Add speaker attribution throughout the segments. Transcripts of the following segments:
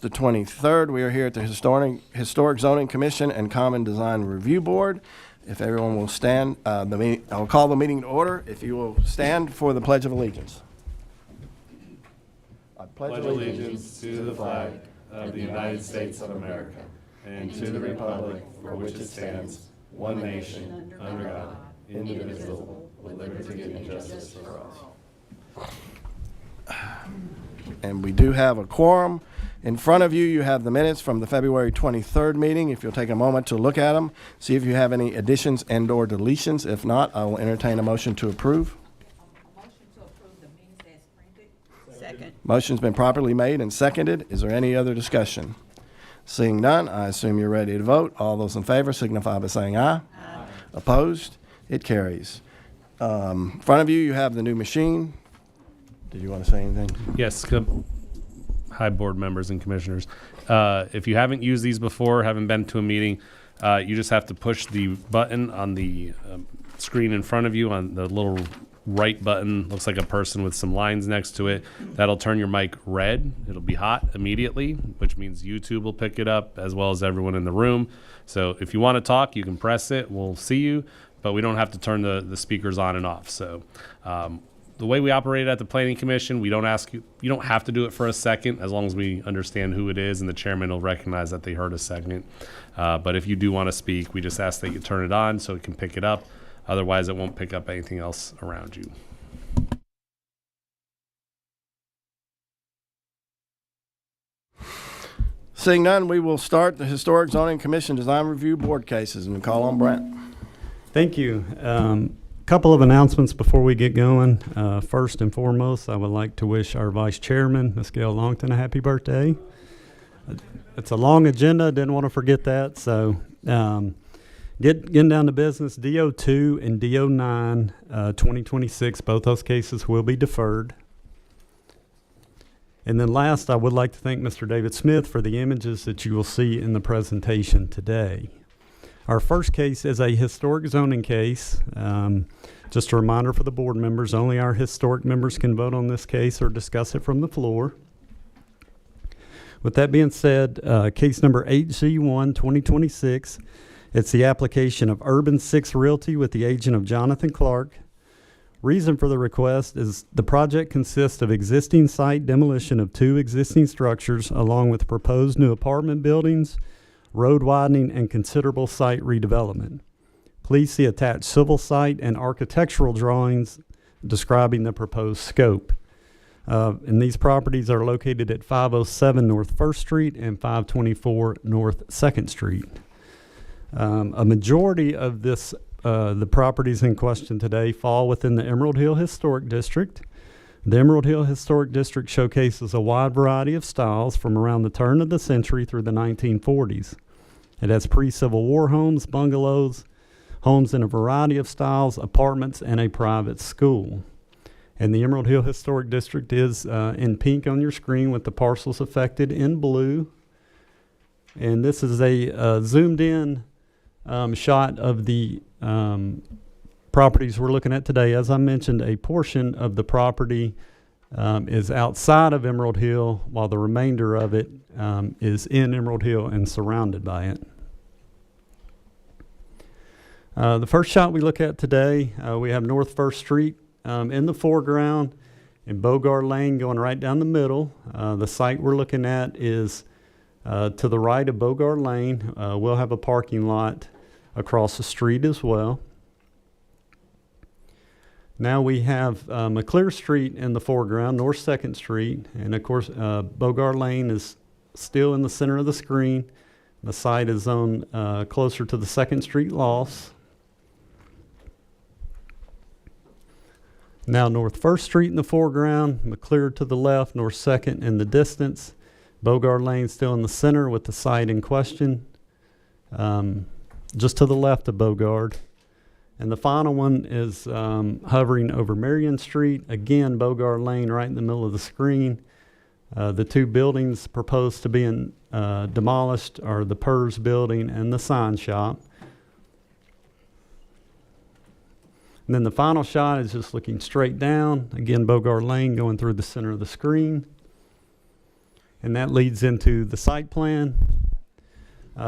Speaker 1: The 23rd, we are here at the Historic Zoning Commission and Common Design Review Board. If everyone will stand, I'll call the meeting to order. If you will stand for the Pledge of Allegiance. I
Speaker 2: pledge allegiance to the flag of the United States of America and to the republic for which it stands, one nation, under God, indivisible, with liberty and justice for all.
Speaker 1: And we do have a quorum. In front of you, you have the minutes from the February 23rd meeting. If you'll take a moment to look at them, see if you have any additions and or deletions. If not, I will entertain a motion to approve.
Speaker 3: A motion to approve the minutes as printed. Second.
Speaker 1: Motion's been properly made and seconded. Is there any other discussion? Seeing none, I assume you're ready to vote. All those in favor signify by saying aye. Aye. Opposed? It carries. In front of you, you have the new machine. Did you want to say anything?
Speaker 2: Yes. Hi, board members and commissioners. If you haven't used these before, haven't been to a meeting, you just have to push the button on the screen in front of you, on the little right button. Looks like a person with some lines next to it. That'll turn your mic red. It'll be hot immediately, which means YouTube will pick it up as well as everyone in the room. So if you want to talk, you can press it. We'll see you, but we don't have to turn the speakers on and off. So the way we operate at the Planning Commission, we don't ask you, you don't have to do it for a second as long as we understand who it is and the chairman will recognize that they heard a second. But if you do want to speak, we just ask that you turn it on so it can pick it up. Otherwise, it won't pick up anything else around you.
Speaker 1: Seeing none, we will start the Historic Zoning Commission Design Review Board cases, and we call on Brent.
Speaker 4: Thank you. Couple of announcements before we get going. First and foremost, I would like to wish our Vice Chairman, Ms. Gail Longton, a happy birthday. It's a long agenda, didn't want to forget that. So getting down to business, DO2 and DO9 2026, both those cases will be deferred. And then last, I would like to thank Mr. David Smith for the images that you will see in the presentation today. Our first case is a historic zoning case. Just a reminder for the board members, only our historic members can vote on this case or discuss it from the floor. With that being said, case number 8G1 2026, it's the application of Urban 6 Realty with the agent of Jonathan Clark. Reason for the request is the project consists of existing site demolition of 2 existing structures along with proposed new apartment buildings, road widening, and considerable site redevelopment. Please see attached civil site and architectural drawings describing the proposed scope. And these properties are located at 507 North 1st Street and 524 North 2nd Street. A majority of the properties in question today fall within the Emerald Hill Historic District. The Emerald Hill Historic District showcases a wide variety of styles from around the turn of the century through the 1940s. It has pre-Civil War homes, bungalows, homes in a variety of styles, apartments, and a private school. And the Emerald Hill Historic District is in pink on your screen with the parcels affected in blue. And this is a zoomed in shot of the properties we're looking at today. As I mentioned, a portion of the property is outside of Emerald Hill, while the remainder of it is in Emerald Hill and surrounded by it. The first shot we look at today, we have North 1st Street in the foreground and Bogart Lane going right down the middle. The site we're looking at is to the right of Bogart Lane. We'll have a parking lot across the street as well. Now we have McClear Street in the foreground, North 2nd Street, and of course Bogart Lane is still in the center of the screen. The site is on closer to the 2nd Street loss. Now North 1st Street in the foreground, McClear to the left, North 2nd in the distance. Bogart Lane still in the center with the site in question, just to the left of Bogart. And the final one is hovering over Marion Street. Again, Bogart Lane right in the middle of the screen. The 2 buildings proposed to be demolished are the PERS building and the sign shop. And then the final shot is just looking straight down. Again, Bogart Lane going through the center of the screen. And that leads into the site plan.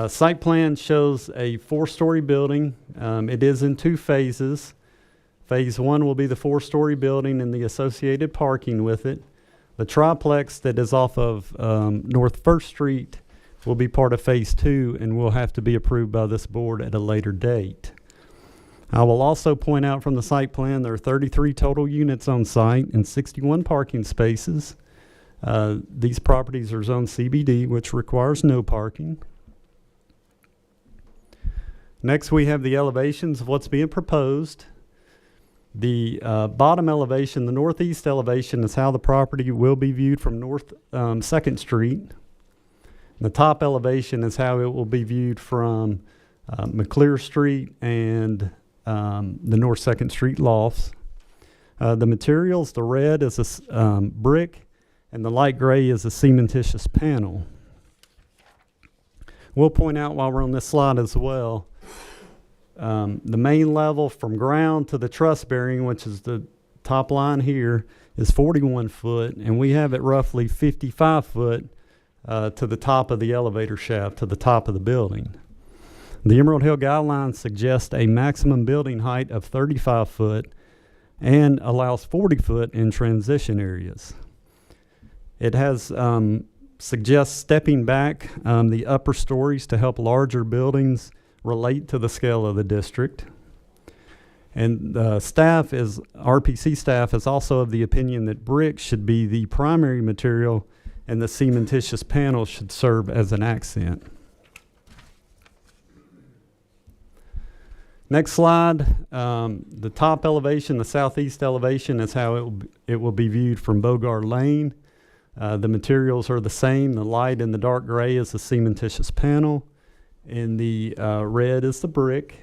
Speaker 4: Site plan shows a 4-story building. It is in 2 phases. Phase 1 will be the 4-story building and the associated parking with it. The triplex that is off of North 1st Street will be part of Phase 2 and will have to be approved by this board at a later date. I will also point out from the site plan there are 33 total units on site and 61 parking spaces. These properties are zoned CBD, which requires no parking. Next, we have the elevations of what's being proposed. The bottom elevation, the northeast elevation, is how the property will be viewed from North 2nd Street. The top elevation is how it will be viewed from McClear Street and the North 2nd Street lofts. The materials, the red is a brick and the light gray is a cementitious panel. We'll point out while we're on this slide as well, the main level from ground to the truss bearing, which is the top line here, is 41 foot, and we have it roughly 55 foot to the top of the elevator shaft, to the top of the building. The Emerald Hill guidelines suggest a maximum building height of 35 foot and allows 40 foot in transition areas. It has suggests stepping back the upper stories to help larger buildings relate to the scale of the district. And RPC staff is also of the opinion that brick should be the primary material and the cementitious panel should serve as an accent. Next slide, the top elevation, the southeast elevation, is how it will be viewed from Bogart Lane. The materials are the same. The light and the dark gray is the cementitious panel, and the red is the brick.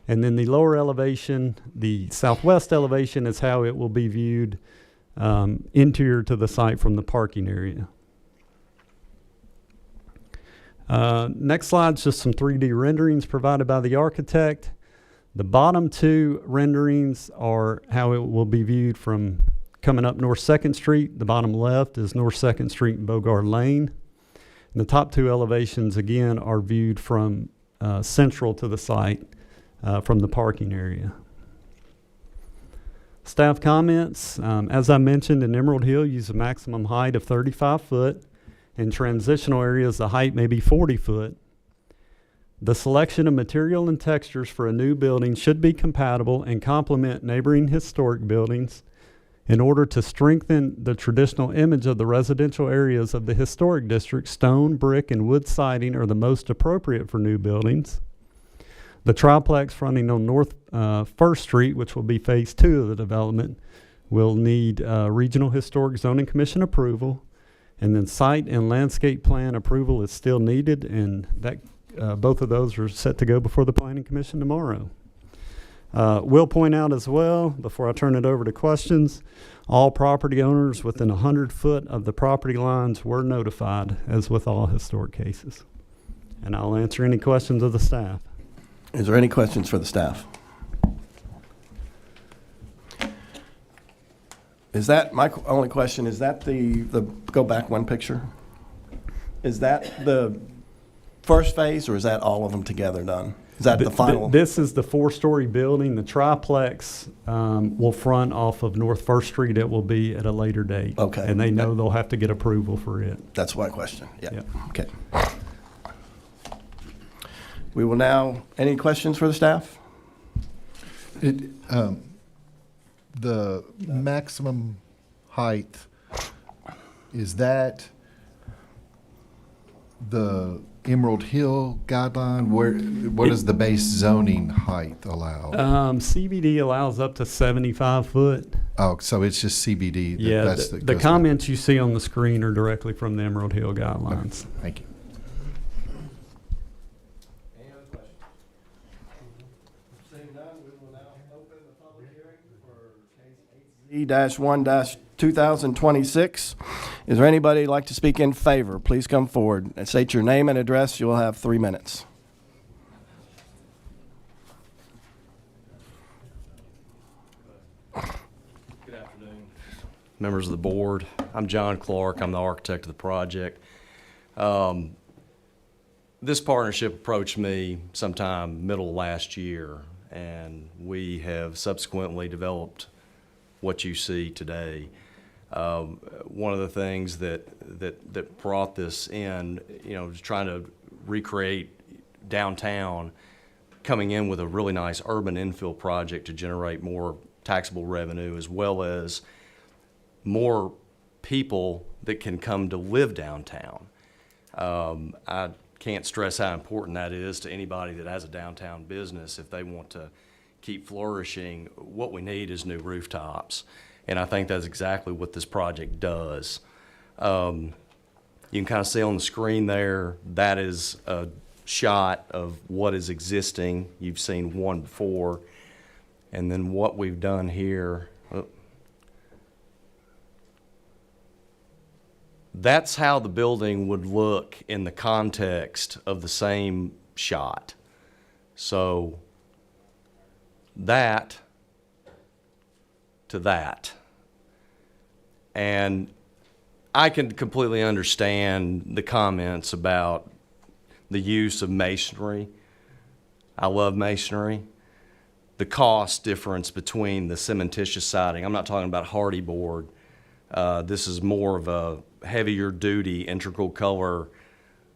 Speaker 4: And then the lower elevation, the southwest elevation, is how it will be viewed interior to the site from the parking area. Next slide is just some 3D renderings provided by the architect. The bottom 2 renderings are how it will be viewed from coming up North 2nd Street. The bottom left is North 2nd Street and Bogart Lane. And the top 2 elevations, again, are viewed from central to the site from the parking area. Staff comments, as I mentioned, in Emerald Hill, use a maximum height of 35 foot. In transitional areas, the height may be 40 foot. The selection of material and textures for a new building should be compatible and complement neighboring historic buildings. In order to strengthen the traditional image of the residential areas of the historic district, stone, brick, and wood siding are the most appropriate for new buildings. The triplex fronting on North 1st Street, which will be phase 2 of the development, will need Regional Historic Zoning Commission approval. And then site and landscape plan approval is still needed, and that both of those are set to go before the Planning Commission tomorrow. We'll point out as well, before I turn it over to questions, all property owners within 100 foot of the property lines were notified, as with all historic cases. And I'll answer any questions of the staff.
Speaker 1: Is there any questions for the staff? Is that, my only question, is that the go back one picture? Is that the first phase, or is that all of them together done? Is that the final?
Speaker 4: This is the 4-story building. The triplex will front off of North 1st Street. It will be at a later date.
Speaker 1: Okay.
Speaker 4: And they know they'll have to get approval for it.
Speaker 1: That's my question. Yeah.
Speaker 4: Yep.
Speaker 1: Okay. We will now, any questions for the staff?
Speaker 5: The maximum height, is that the Emerald Hill guideline? What is the base zoning height allow?
Speaker 4: CBD allows up to 75 foot.
Speaker 5: Oh, so it's just CBD.
Speaker 4: Yeah, the comments you see on the screen are directly from the Emerald Hill guidelines.
Speaker 5: Okay. Thank you.
Speaker 1: Any other questions? Seeing none, we will now open the public hearing for case 8Z-1-2026. Is there anybody who'd like to speak in favor? Please come forward and state your name and address. You'll have 3 minutes.
Speaker 6: Good afternoon. members of the board. I'm John Clark. I'm the architect of the project. This partnership approached me sometime middle of last year, and we have subsequently developed what you see today. One of the things that brought this in, was trying to recreate downtown, coming in with a really nice urban infill project to generate more taxable revenue, as well as more people that can come to live downtown. I can't stress how important that is to anybody that has a downtown business. If they want to keep flourishing, what we need is new rooftops. And I think that's exactly what this project does. You can kind of see on the screen there, that is a shot of what is existing. You've seen one before. And then what we've done here, that's how the building would look in the context of the same shot. So that to that. And I can completely understand the comments about the use of masonry. I love masonry. The cost difference between the cementitious siding, I'm not talking about hardy board. This is more of a heavier duty integral color.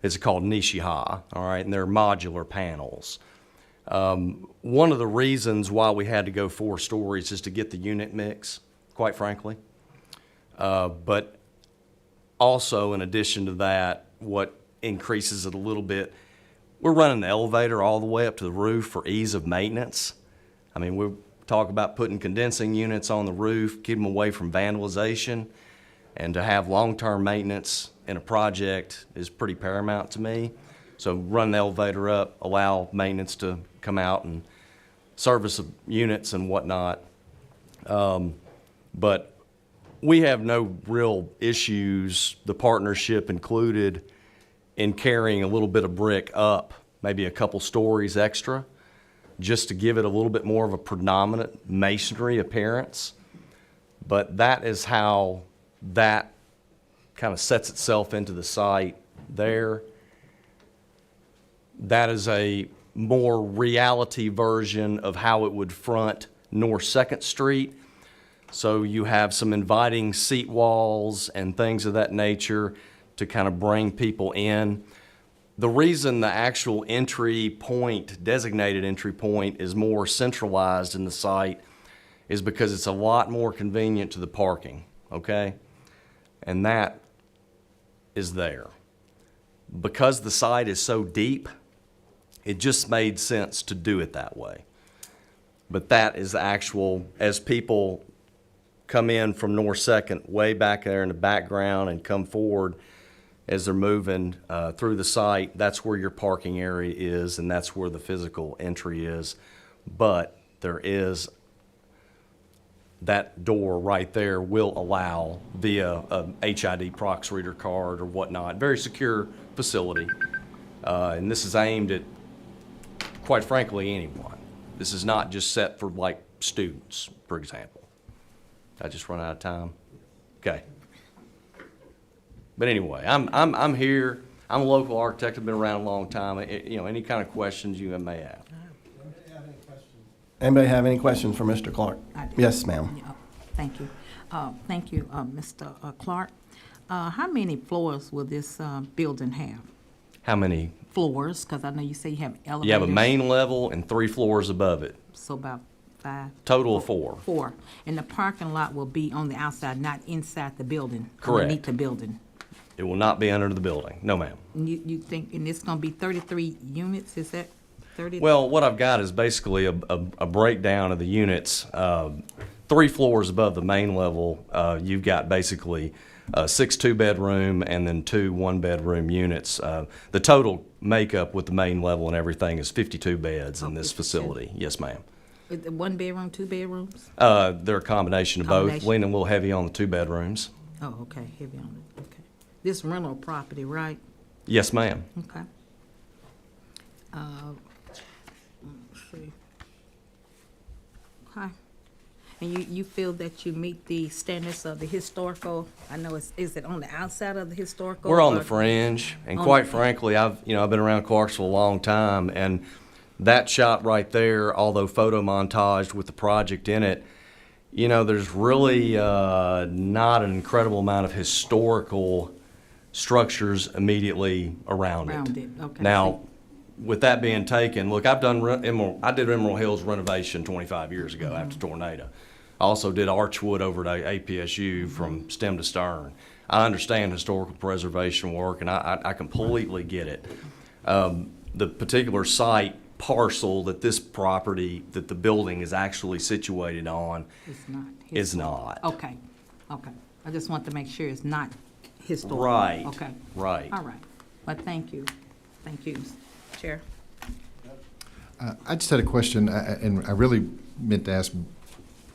Speaker 6: It's called Nishiha, all right, and they're modular panels. One of the reasons why we had to go 4 stories is to get the unit mix, quite frankly. But also, in addition to that, what increases it a little bit, we're running the elevator all the way up to the roof for ease of maintenance. I mean, we talk about putting condensing units on the roof, keep them away from vandalization, and to have long-term maintenance in a project is pretty paramount to me. So run the elevator up, allow maintenance to come out and service of units and whatnot. But we have no real issues, the partnership included, in carrying a little bit of brick up, maybe a couple stories extra, just to give it a little bit more of a predominant masonry appearance. But that is how that kind of sets itself into the site there. That is a more reality version of how it would front North 2nd Street. So you have some inviting seat walls and things of that nature to kind of bring people in. The reason the actual entry point, designated entry point, is more centralized in the site is because it's a lot more convenient to the parking, okay? And that is there. Because the site is so deep, it just made sense to do it that way. But that is the actual, as people come in from North 2nd, way back there in the background, and come forward as they're moving through the site, that's where your parking area is, and that's where the physical entry is. But there is that door right there will allow via a HID Prox reader card or whatnot. Very secure facility. And this is aimed at, quite frankly, anyone. This is not just set for like students, for example. I just run out of time. Okay. But anyway, I'm here. I'm a local architect. I've been around a long time. Any kind of questions you may have.
Speaker 1: Anybody have any questions for Mr. Clark?
Speaker 3: I do.
Speaker 1: Yes, ma'am.
Speaker 3: Yeah, thank you. Thank you, Mr. Clark. How many floors will this building have?
Speaker 6: How many?
Speaker 3: Floors, because I know you say you have elevators.
Speaker 6: You have a main level and 3 floors above it.
Speaker 3: So about 5?
Speaker 6: Total of 4.
Speaker 3: 4. And the parking lot will be on the outside, not inside the building?
Speaker 6: Correct.
Speaker 3: Underneath the building?
Speaker 6: It will not be under the building. No, ma'am.
Speaker 3: And you think, and it's going to be 33 units, is that 30?
Speaker 6: Well, what I've got is basically a breakdown of the units. 3 floors above the main level, you've got basically 6 2-bedroom and then 2 1-bedroom units. The total makeup with the main level and everything is 52 beds in this
Speaker 3: 52.
Speaker 6: facility. Yes, ma'am.
Speaker 3: Is it 1 bedroom, 2 bedrooms?
Speaker 6: They're a combination of both,
Speaker 3: Combination.
Speaker 6: leaning a little heavy on the 2 bedrooms.
Speaker 3: Oh, okay, heavy on it, okay. This rental property, right?
Speaker 6: Yes, ma'am.
Speaker 3: Okay. Let's see. Okay. And you feel that you meet the standards of the historical, I know is it on the outside of the historical?
Speaker 6: We're on
Speaker 3: or-
Speaker 6: the fringe, and
Speaker 3: On
Speaker 6: quite
Speaker 3: the-
Speaker 6: frankly, I've been around Clarksville a long time, and that shot right there, although photo montaged with the project in it, there's really not an incredible amount of historical structures immediately around
Speaker 3: Around it, okay.
Speaker 6: Now, with that being taken, look, I did Emerald Hills renovation 25 years ago after tornado. I also did Archwood over at APSU from stem to stern. I understand historical preservation work, and I completely get it. The particular site parcel that this property, that the building is actually situated on,
Speaker 3: It's not.
Speaker 6: is not.
Speaker 3: Okay, okay. I just want to make sure it's not historical.
Speaker 6: Right,
Speaker 3: Okay.
Speaker 6: right.
Speaker 3: All right. But thank you. Thank you, Chair.
Speaker 5: I just had a question, and I really meant to ask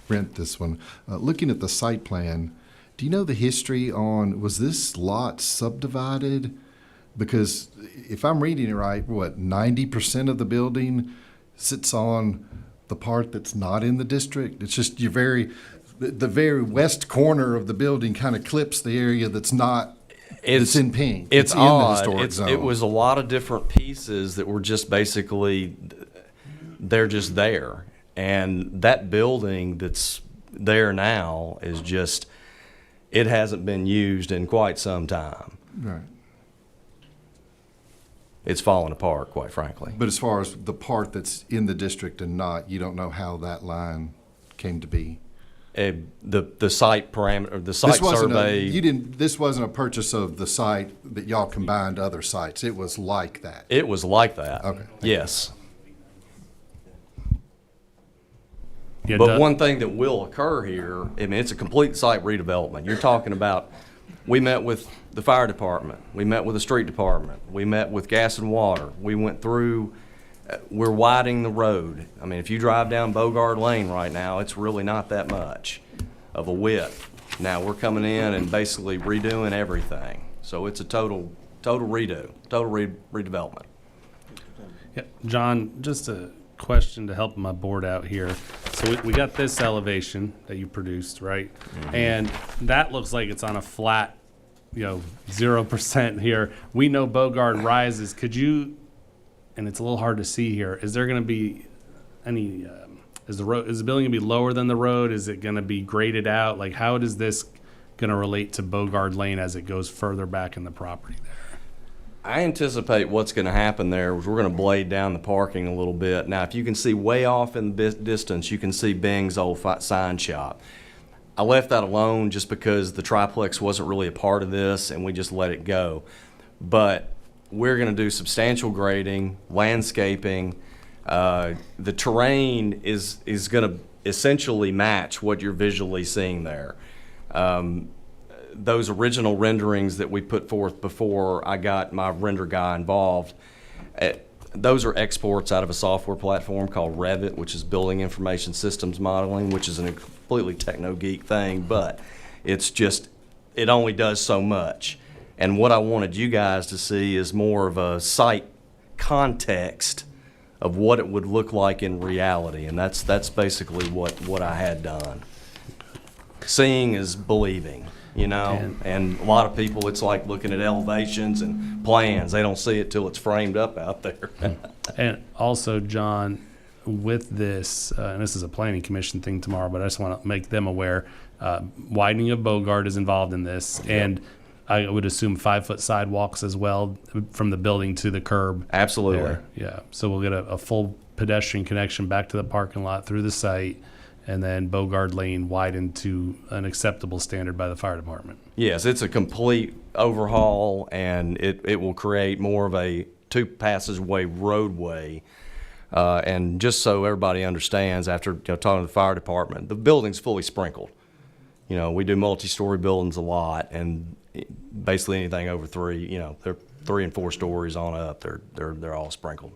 Speaker 5: Brent this one. Looking at the site plan, do you know the history on, was this lot subdivided? Because if I'm reading it right, 90% of the building sits on the part that's not in the district? It's just the very west corner of the building kind of clips the area that's not, it's in pink.
Speaker 6: It's
Speaker 5: in the
Speaker 6: odd.
Speaker 5: historic zone.
Speaker 6: It was a lot of different pieces that were just basically, they're just there. And that building that's there now is just, it hasn't been used in quite some time.
Speaker 5: Right.
Speaker 6: It's fallen apart, quite frankly.
Speaker 5: But as far as the part that's in the district and not, you don't know how that line came to be.
Speaker 6: The site parameter, the site survey.
Speaker 5: This wasn't a purchase of the site that y'all combined other sites. It was like that.
Speaker 6: It was like that.
Speaker 5: Okay.
Speaker 6: Yes.
Speaker 2: Yeah,
Speaker 6: But
Speaker 2: Doug-
Speaker 6: one thing that will occur here, I mean, it's a complete site redevelopment. You're talking about, we met with the fire department, we met with the street department, we met with gas and water. We went through, we're widening the road. I mean, if you drive down Bogard Lane right now, it's really not that much of a width. Now, we're coming in and basically redoing everything. So it's a total redevelopment.
Speaker 2: Yeah, John, just a question to help my board out here. So we got this elevation that you produced, right? And that looks like it's on a flat, 0% here. We know Bogard rises. Could you, and it's a little hard to see here, is there going to be any, is the building going to be lower than the road? Is it going to be graded out? Like, how is this going to relate to Bogard Lane as it goes further back in the property there?
Speaker 6: I anticipate what's going to happen there is we're going to blade down the parking a little bit. Now, if you can see way off in the distance, you can see Bing's old sign shop. I left that alone just because the triplex wasn't really a part of this, and we just let it go. But we're going to do substantial grading, landscaping. The terrain is going to essentially match what you're visually seeing there. Those original renderings that we put forth before I got my render guy involved, those are exports out of a software platform called Revit, which is Building Information Systems Modeling, which is a completely techno-geek thing, but it's just, it only does so much. And what I wanted you guys to see is more of a site context of what it would look like in reality, and that's basically what I had done. Seeing is believing. And a lot of people, it's like looking at elevations and plans. They don't see it till it's framed up out there.
Speaker 2: And also, John, with this, and this is a planning commission thing tomorrow, but I just want to make them aware, widening of Bogard is involved in this, and I would assume 5-foot sidewalks as well from the building to the curb.
Speaker 6: Absolutely.
Speaker 2: There. Yeah, so we'll get a full pedestrian connection back to the parking lot through the site, and then Bogard Lane widened to an acceptable standard by the fire department.
Speaker 6: Yes, it's a complete overhaul, and it will create more of a two-passageway roadway. And just so everybody understands, after talking to the fire department, the building's fully sprinkled. We do multi-story buildings a lot, and basically anything over three, they're 3 and 4 stories on up. They're all sprinkled.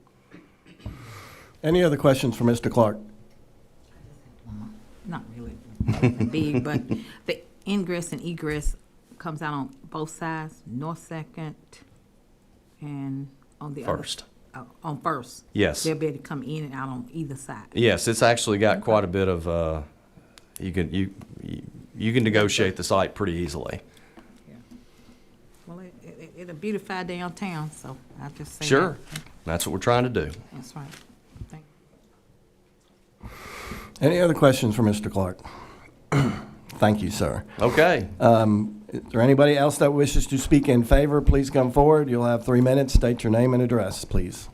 Speaker 1: Any other questions for Mr. Clark?
Speaker 3: Not really big, but the ingress and egress comes out on both sides, North Second and on the other.
Speaker 6: First.
Speaker 3: On First.
Speaker 6: Yes.
Speaker 3: They'll be able to come in and out on either side.
Speaker 6: Yes, it's actually got quite a bit of, You can negotiate the site pretty easily.
Speaker 3: Well, it'll beautify downtown, so I'll just say.
Speaker 6: Sure,
Speaker 3: that.
Speaker 6: that's what we're trying to do.
Speaker 3: That's right. Thank
Speaker 1: Any other questions for Mr. Clark? Thank you, sir.
Speaker 6: Okay.
Speaker 1: Is there anybody else that wishes to speak in favor? Please come forward. You'll have 3 minutes. State your name and address, please.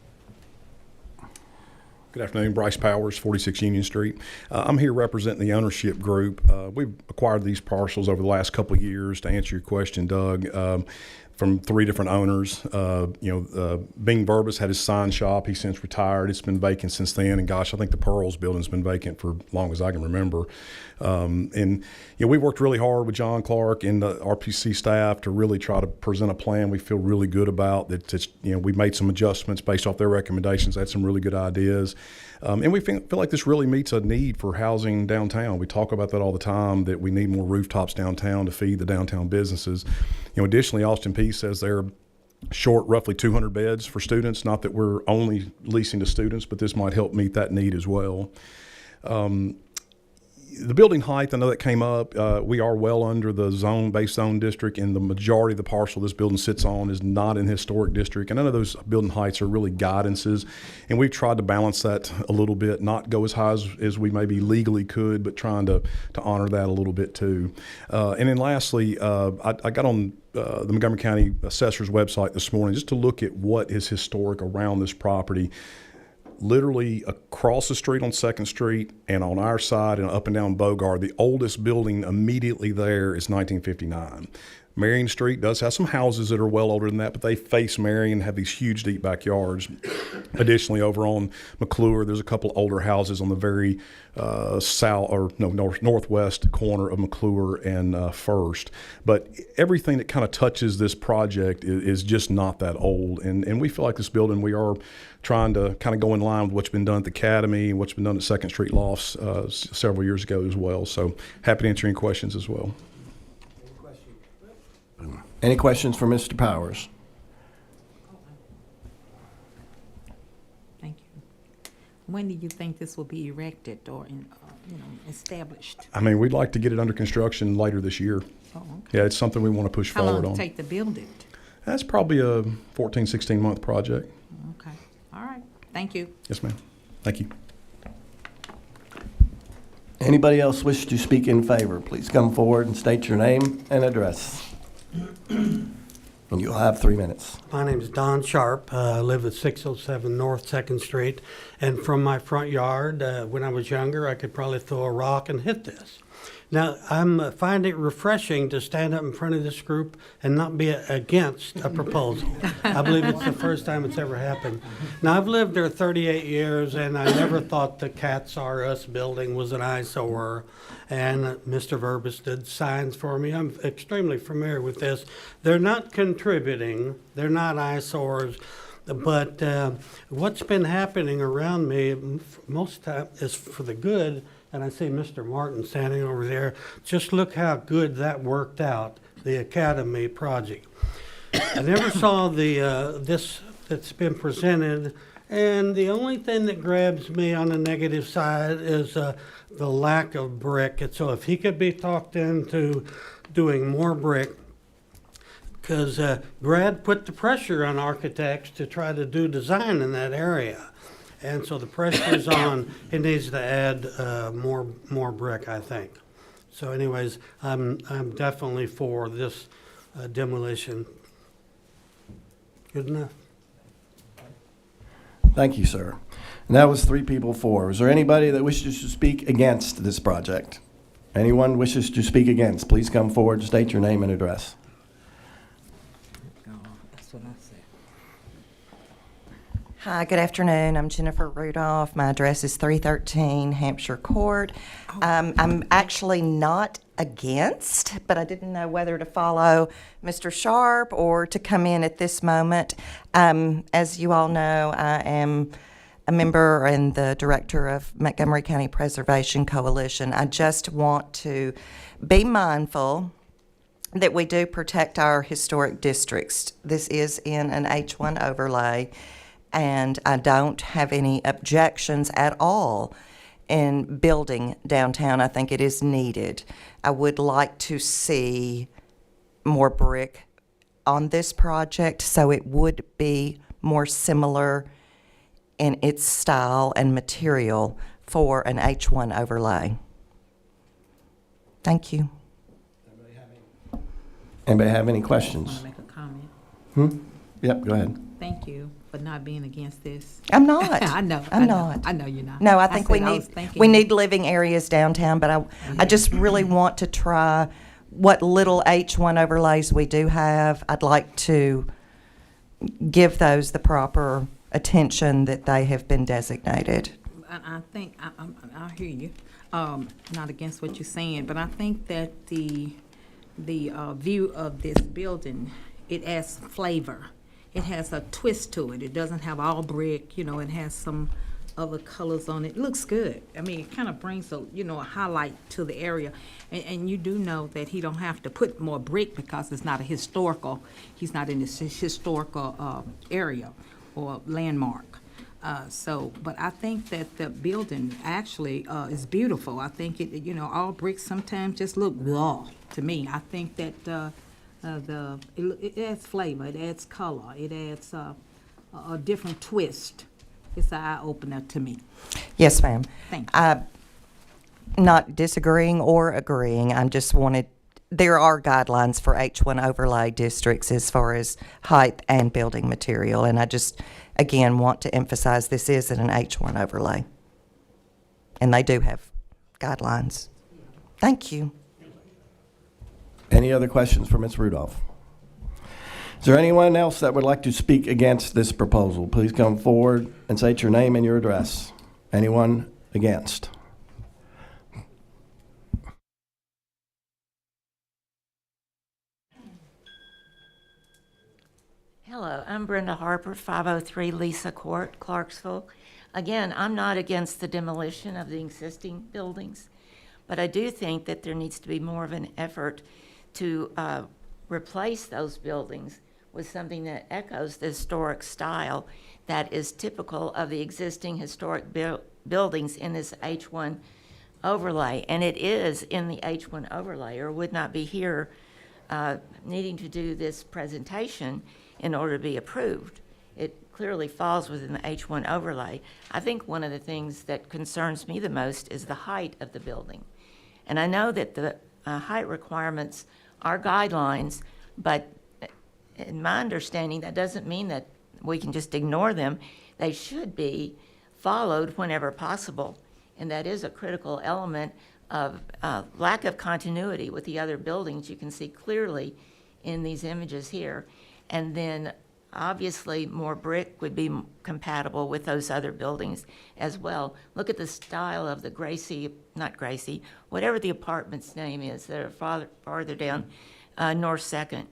Speaker 7: Good afternoon, Bryce Powers, 46 Union Street. I'm here representing the ownership group. We've acquired these parcels over the last couple of years, to answer your question, Doug, from 3 different owners. Bing Verbis had his sign shop. He's since retired. It's been vacant since then. And gosh, I think the Pearls building's been vacant for as long as I can remember. We worked really hard with John Clark and the RPC staff to really try to present a plan we feel really good about. We made some adjustments based off their recommendations. They had some really good ideas. And we feel like this really meets a need for housing downtown. We talk about that all the time, that we need more rooftops downtown to feed the downtown businesses. Additionally, Austin Peay says they're short roughly 200 beds for students. Not that we're only leasing to students, but this might help meet that need as well. The building height, I know that came up. We are well under the base zone district, and the majority of the parcel this building sits on is not in historic district. And none of those building heights are really guidances. And we've tried to balance that a little bit, not go as high as we maybe legally could, but trying to honor that a little bit too. And then lastly, I got on the Montgomery County Assessor's website this morning just to look at what is historic around this property. Literally across the street on 2nd Street and on our side and up and down Bogart, the oldest building immediately there is 1959. Marion Street does have some houses that are well older than that, but they face Marion and have these huge, deep backyards. Additionally, over on McClure, there's a couple older houses on the very northwest corner of McClure and First. But everything that kind of touches this project is just not that old. And we feel like this building, we are trying to kind of go in line with what's been done at the Academy and what's been done at 2nd Street Lofts several years ago as well. So happy to answer any questions as well.
Speaker 1: Any questions for Mr. Powers?
Speaker 3: Thank you. When do you think this will be erected or established?
Speaker 7: I mean, we'd like to get it under construction later this year.
Speaker 3: Oh, okay.
Speaker 7: Yeah, it's something we want to push
Speaker 3: How
Speaker 7: forward
Speaker 3: long
Speaker 7: on.
Speaker 3: will it take to build it?
Speaker 7: That's probably a 14, 16-month project.
Speaker 3: Okay. All right. Thank you.
Speaker 7: Yes, ma'am. Thank you.
Speaker 1: Anybody else wish to speak in favor? Please come forward and state your name and address. And you'll have 3 minutes.
Speaker 8: My name is Don Sharp. I live at 607 North 2nd Street. And from my front yard, when I was younger, I could probably throw a rock and hit this. Now, I find it refreshing to stand up in front of this group and not be against a proposal. I believe it's the first time it's ever happened. Now, I've lived there 38 years, and I never thought the Cats R Us building was an eyesore. And Mr. Verbis did signs for me. I'm extremely familiar with this. They're not contributing. They're not eyesores. But what's been happening around me most of the time is for the good. And I see Mr. Martin standing over there. Just look how good that worked out, the Academy project. I never saw this that's been presented, and the only thing that grabs me on the negative side is the lack of brick. And so if he could be talked into doing more brick, because Brad put the pressure on architects to try to do design in that area. And so the pressure is on. It needs to add more brick, I think. So, anyways, I'm definitely for this demolition. Good enough.
Speaker 1: Thank you, sir. And that was 3 people for. Is there anybody that wishes to speak against this project? Anyone wishes to speak against? Please come forward and state your name and address.
Speaker 3: That's what I said.
Speaker 9: Hi, good afternoon. I'm Jennifer Rudolph. My address is 313 Hampshire Court. I'm actually not against, but I didn't know whether to follow Mr. Sharp or to come in at this moment. As you all know, I am a member and the director of Montgomery County Preservation Coalition. I just want to be mindful that we do protect our historic districts. This is in an H1 overlay, and I don't have any objections at all in building downtown. I think it is needed. I would like to see more brick on this project, so it would be more similar in its style and material for an H1 overlay. Thank you.
Speaker 1: Anybody have any
Speaker 3: I want
Speaker 1: questions?
Speaker 3: to make a comment.
Speaker 1: Yep, go ahead.
Speaker 3: Thank you for not being against this.
Speaker 9: I'm not.
Speaker 3: I know.
Speaker 9: I'm
Speaker 3: I know,
Speaker 9: not.
Speaker 3: I know you're not.
Speaker 9: No, I think we
Speaker 3: said I
Speaker 9: need
Speaker 3: was thinking-
Speaker 9: we need living areas downtown, but I just really want to try what little H1 overlays we do have. I'd like to give those the proper attention that they have been designated.
Speaker 3: I think, I hear you, not against what you're saying, but I think that the view of this building, it adds flavor. It has a twist to it. It doesn't have all brick, you know, it has some other colors on it. It looks good. I mean, it kind of brings a, you know, a highlight to the area. And you do know that he don't have to put more brick because it's not a historical, he's not in this historical area or landmark. But I think that the building actually is beautiful. I think it, you know, all bricks sometimes just look raw to me. I think that it adds flavor, it adds color, it adds a different twist. It's an eye opener to me.
Speaker 9: Yes, ma'am.
Speaker 3: Thank you.
Speaker 9: Not disagreeing or agreeing. I'm just wanted. There are guidelines for H1 overlay districts as far as height and building material, and I just, again, want to emphasize this isn't an H1 overlay. And they do have guidelines. Thank you.
Speaker 1: Any other questions for Ms. Rudolph? Is there anyone else that would like to speak against this proposal? Please come forward and state your name and your address. Anyone against?
Speaker 10: Hello, I'm Brenda Harper, 503 Lisa Court, Clarksville. Again, I'm not against the demolition of the existing buildings, but I do think that there needs to be more of an effort to replace those buildings with something that echoes the historic style that is typical of the existing historic buildings in this H1 overlay. And it is in the H1 overlay, or would not be here needing to do this presentation in order to be approved. It clearly falls within the H1 overlay. I think one of the things that concerns me the most is the height of the building. And I know that the height requirements are guidelines, but in my understanding, that doesn't mean that we can just ignore them. They should be followed whenever possible. And that is a critical element of lack of continuity with the other buildings. You can see clearly in these images here. And then obviously more brick would be compatible with those other buildings as well. Look at the style of the whatever the apartment's name is that are farther down North 2nd.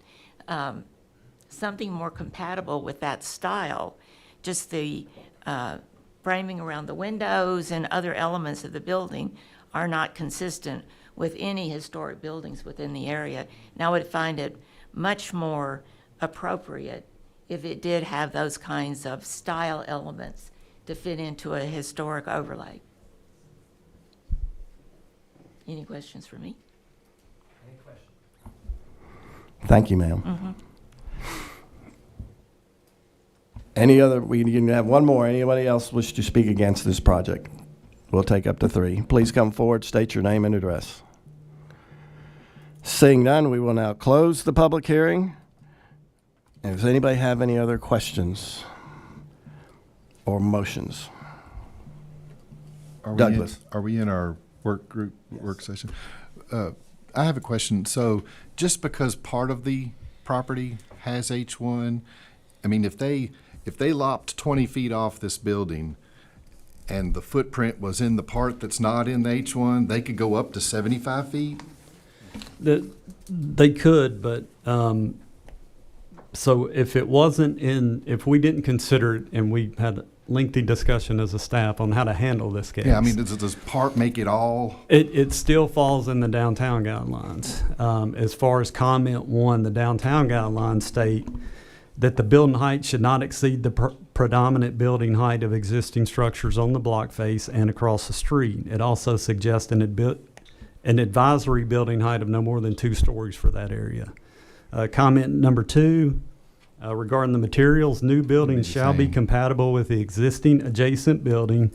Speaker 10: Something more compatible with that style. Just the framing around the windows and other elements of the building are not consistent with any historic buildings within the area. And I would find it much more appropriate if it did have those kinds of style elements to fit into a historic overlay. Any questions for me?
Speaker 1: Thank you, ma'am. Any other, we can have one more. Anybody else wish to speak against this project? We'll take up to 3. Please come forward, state your name and address. Seeing none, we will now close the public hearing. And does anybody have any other questions or motions? Douglas.
Speaker 5: Are we in our work group, work session? I have a question. So just because part of the property has H1, I mean, if they lopped 20 feet off this building and the footprint was in the part that's not in the H1, they could go up to 75 feet?
Speaker 4: They could, but so if it wasn't if we didn't consider it, and we had a lengthy discussion as a staff on how to handle this case.
Speaker 5: Yeah, I mean, does part make it all?
Speaker 4: It still falls in the downtown guidelines. As far as comment 1, the downtown guidelines state that the building height should not exceed the predominant building height of existing structures on the block face and across the street. It also suggests an advisory building height of no more than 2 stories for that area. Comment number 2, regarding the materials, new buildings shall be
Speaker 5: same.
Speaker 4: compatible with the existing adjacent building,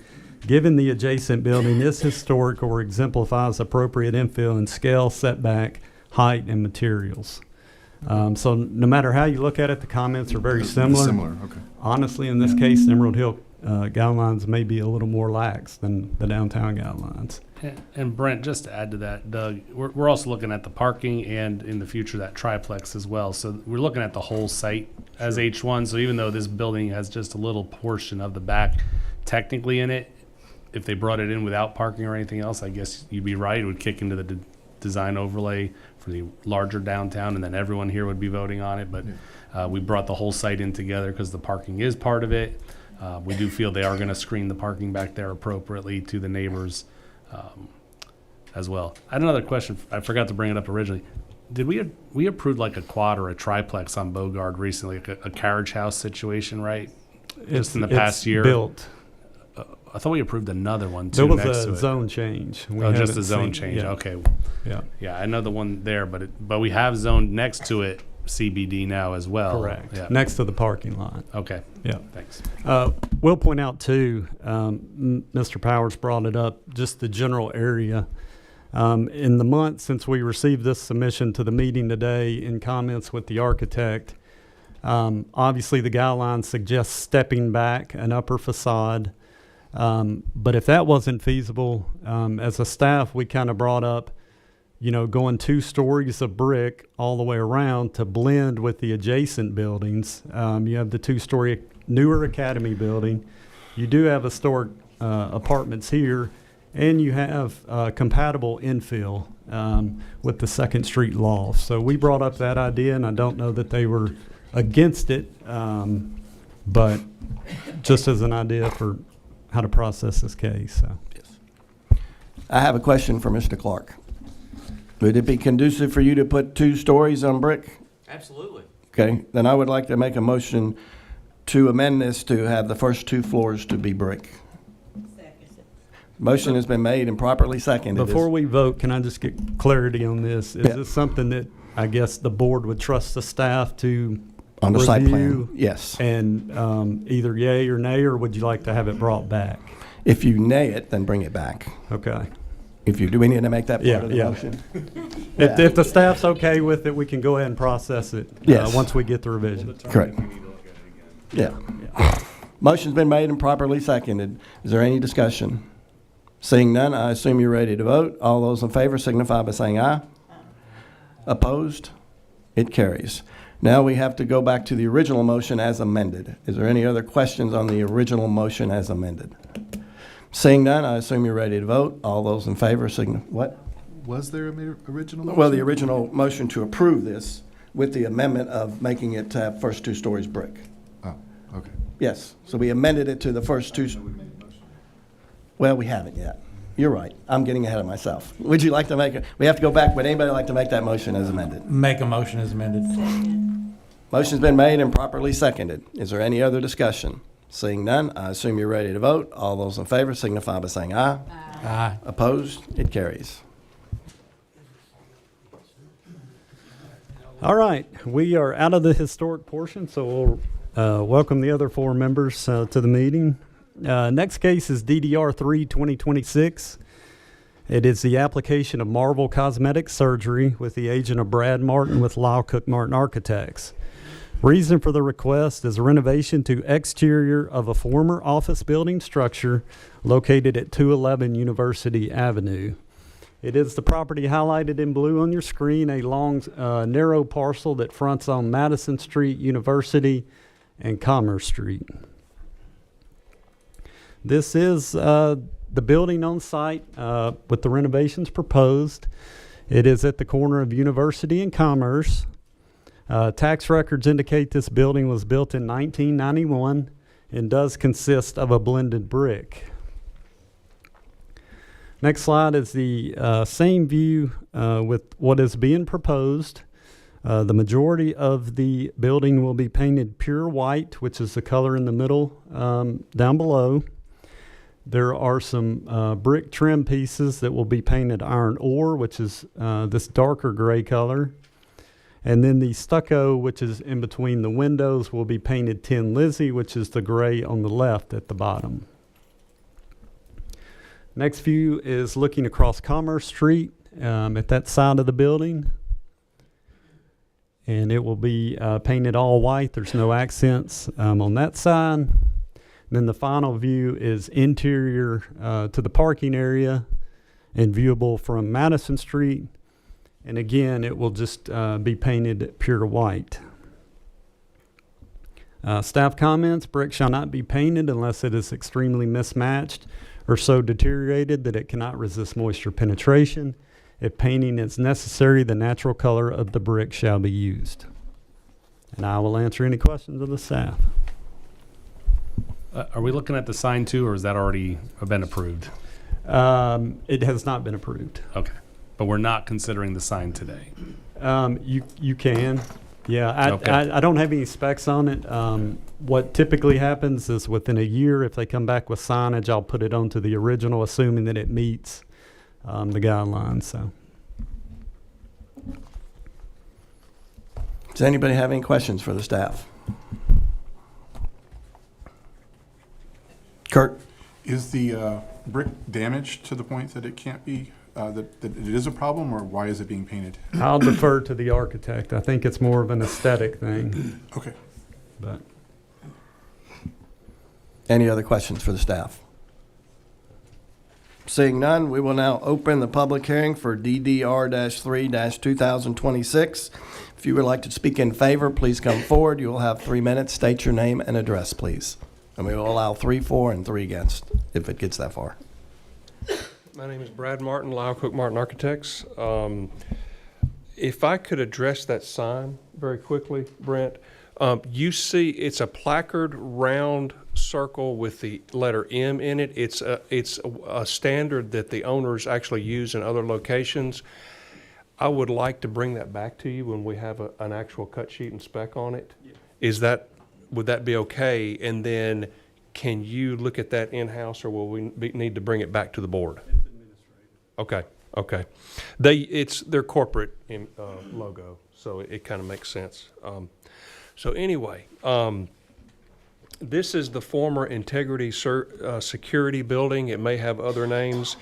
Speaker 4: given the adjacent building is historic or exemplifies appropriate infill and scale, setback, height, and materials. So no matter how you look at it, the comments are very similar.
Speaker 5: Similar, okay.
Speaker 4: Honestly, in this case, Emerald Hill guidelines may be a little more lax than the downtown guidelines.
Speaker 2: And Brent, just to add to that, Doug, we're also looking at the parking and in the future that triplex as well. So we're looking at the whole site as H1. So even though this building has just a little portion of the back technically in it, if they brought it in without parking or anything else, I guess you'd be right. It would kick into the design overlay for the larger downtown, and then everyone here would be voting on it. But we brought the whole site in together because the parking is part of it. We do feel they are going to screen the parking back there appropriately to the neighbors as well. I had another question. I forgot to bring it up originally. Did we approved like a quad or a triplex on Bogard recently, like a carriage house situation, right? Just in the past year.
Speaker 4: Built.
Speaker 2: I thought we approved another one too.
Speaker 4: There was
Speaker 2: next
Speaker 4: a
Speaker 2: to it.
Speaker 4: zone change. We
Speaker 2: Oh, just
Speaker 4: haven't
Speaker 2: a zone
Speaker 4: seen-
Speaker 2: change.
Speaker 4: yeah,
Speaker 2: Okay.
Speaker 4: Yeah.
Speaker 2: Yeah, I know the one there, but we have zoned next to it CBD now as well.
Speaker 4: Correct.
Speaker 2: Yeah.
Speaker 4: Next to the parking lot.
Speaker 2: Okay.
Speaker 4: Yeah.
Speaker 2: Thanks.
Speaker 4: We'll point out too, Mr. Powers brought it up, just the general area. In the month since we received this submission to the meeting today, in comments with the architect, obviously the guidelines suggest stepping back an upper facade. But if that wasn't feasible, as a staff, we kind of brought up, going 2 stories of brick all the way around to blend with the adjacent buildings. You have the 2-story newer Academy building. You do have historic apartments here, and you have compatible infill with the 2nd Street loft. So we brought up that idea, and I don't know that they were against it, but just as an idea for how to process this case. So.
Speaker 1: I have a question for Mr. Clark. Would it be conducive for you to put 2 stories on brick?
Speaker 6: Absolutely.
Speaker 1: Okay, then I would like to make a motion to amend this to have the first 2 floors to be brick. Motion has been made and properly seconded.
Speaker 4: Before we vote, can I just get clarity on this? Is
Speaker 1: Yeah.
Speaker 4: this something that I guess the board would trust the staff to
Speaker 1: On the site plan,
Speaker 4: review
Speaker 1: yes.
Speaker 4: and either yay or nay, or would you like to have it brought back?
Speaker 1: If you nay it, then bring it back.
Speaker 4: Okay.
Speaker 1: If you, do we need to make that
Speaker 4: Yeah,
Speaker 1: part of the
Speaker 4: yeah.
Speaker 1: motion?
Speaker 4: If the staff's okay with it, we can go ahead and process it
Speaker 1: Yes.
Speaker 4: once we get the revision.
Speaker 1: Correct. Yeah. Motion's been made and properly seconded. Is there any discussion? Seeing none, I assume you're ready to vote. All those in favor signify by saying aye. Opposed? It carries. Now we have to go back to the original motion as amended. Is there any other questions on the original motion as amended? Seeing none, I assume you're ready to vote. All those in favor signify, what?
Speaker 5: Was there an original motion?
Speaker 1: Well, the original motion to approve this with the amendment of making it to have first 2 stories brick.
Speaker 5: Oh, okay.
Speaker 1: Yes, so we amended it to the first 2. Well, we haven't yet. You're right. I'm getting ahead of myself. Would you like to make it? We have to go back. Would anybody like to make that motion as amended?
Speaker 11: Make a motion as amended.
Speaker 1: Motion's been made and properly seconded. Is there any other discussion? Seeing none, I assume you're ready to vote. All those in favor signify by saying aye.
Speaker 11: Aye.
Speaker 1: Opposed? It carries.
Speaker 4: All right, we are out of the historic portion, so we'll welcome the other 4 members to the meeting. Next case is DDR 3 2026. It is the application of Marvel Cosmetic Surgery with the agent of Brad Martin with Lyle Cook Martin Architects. Reason for the request is renovation to exterior of a former office building structure located at 211 University Avenue. It is the property highlighted in blue on your screen, a long, narrow parcel that fronts on Madison Street, University, and Commerce Street. This is the building on site with the renovations proposed. It is at the corner of University and Commerce. Tax records indicate this building was built in 1991 and does consist of a blended brick. Next slide is the same view with what is being proposed. The majority of the building will be painted pure white, which is the color in the middle down below. There are some brick trim pieces that will be painted iron ore, which is this darker gray color. And then the stucco, which is in between the windows, will be painted Tin Lizzie, which is the gray on the left at the bottom. Next view is looking across Commerce Street at that side of the building. And it will be painted all white. There's no accents on that side. Then the final view is interior to the parking area and viewable from Madison Street. And again, it will just be painted pure white. Staff comments: brick shall not be painted unless it is extremely mismatched or so deteriorated that it cannot resist moisture penetration. If painting is necessary, the natural color of the brick shall be used. And I will answer any questions of the staff.
Speaker 2: Are we looking at the sign too, or has that already been approved?
Speaker 4: It has not been approved.
Speaker 2: Okay. But we're not considering the sign today.
Speaker 4: You can. Yeah,
Speaker 2: Okay.
Speaker 4: I don't have any specs on it. What typically happens is within a year, if they come back with signage, I'll put it onto the original, assuming that it meets the guidelines. So,
Speaker 1: Does anybody have any questions for the staff? Kurt?
Speaker 11: Is the brick damaged to the point that it can't be, that it is a problem, or why is it being painted?
Speaker 4: I'll defer to the architect. I think it's more of an aesthetic thing.
Speaker 11: Okay.
Speaker 4: But
Speaker 1: Any other questions for the staff? Seeing none, we will now open the public hearing for DDR-3-2026. If you would like to speak in favor, please come forward. You will have 3 minutes. State your name and address, please. And we will allow 3 for and 3 against if it gets that far.
Speaker 12: My name is Brad Martin, Lyle Cook Martin Architects. If I could address that sign very quickly, Brent. You see it's a placard round circle with the letter M in it. It's a standard that the owners actually use in other locations. I would like to bring that back to you when we have an actual cut sheet and spec on it. Yeah. Would that be okay? And then can you look at that in-house, or will we need to bring it back to the board?
Speaker 4: it's administrative.
Speaker 12: Okay. It's their corporate logo, so it kind of makes sense. So anyway, this is the former Integrity Security Building. It may have other names.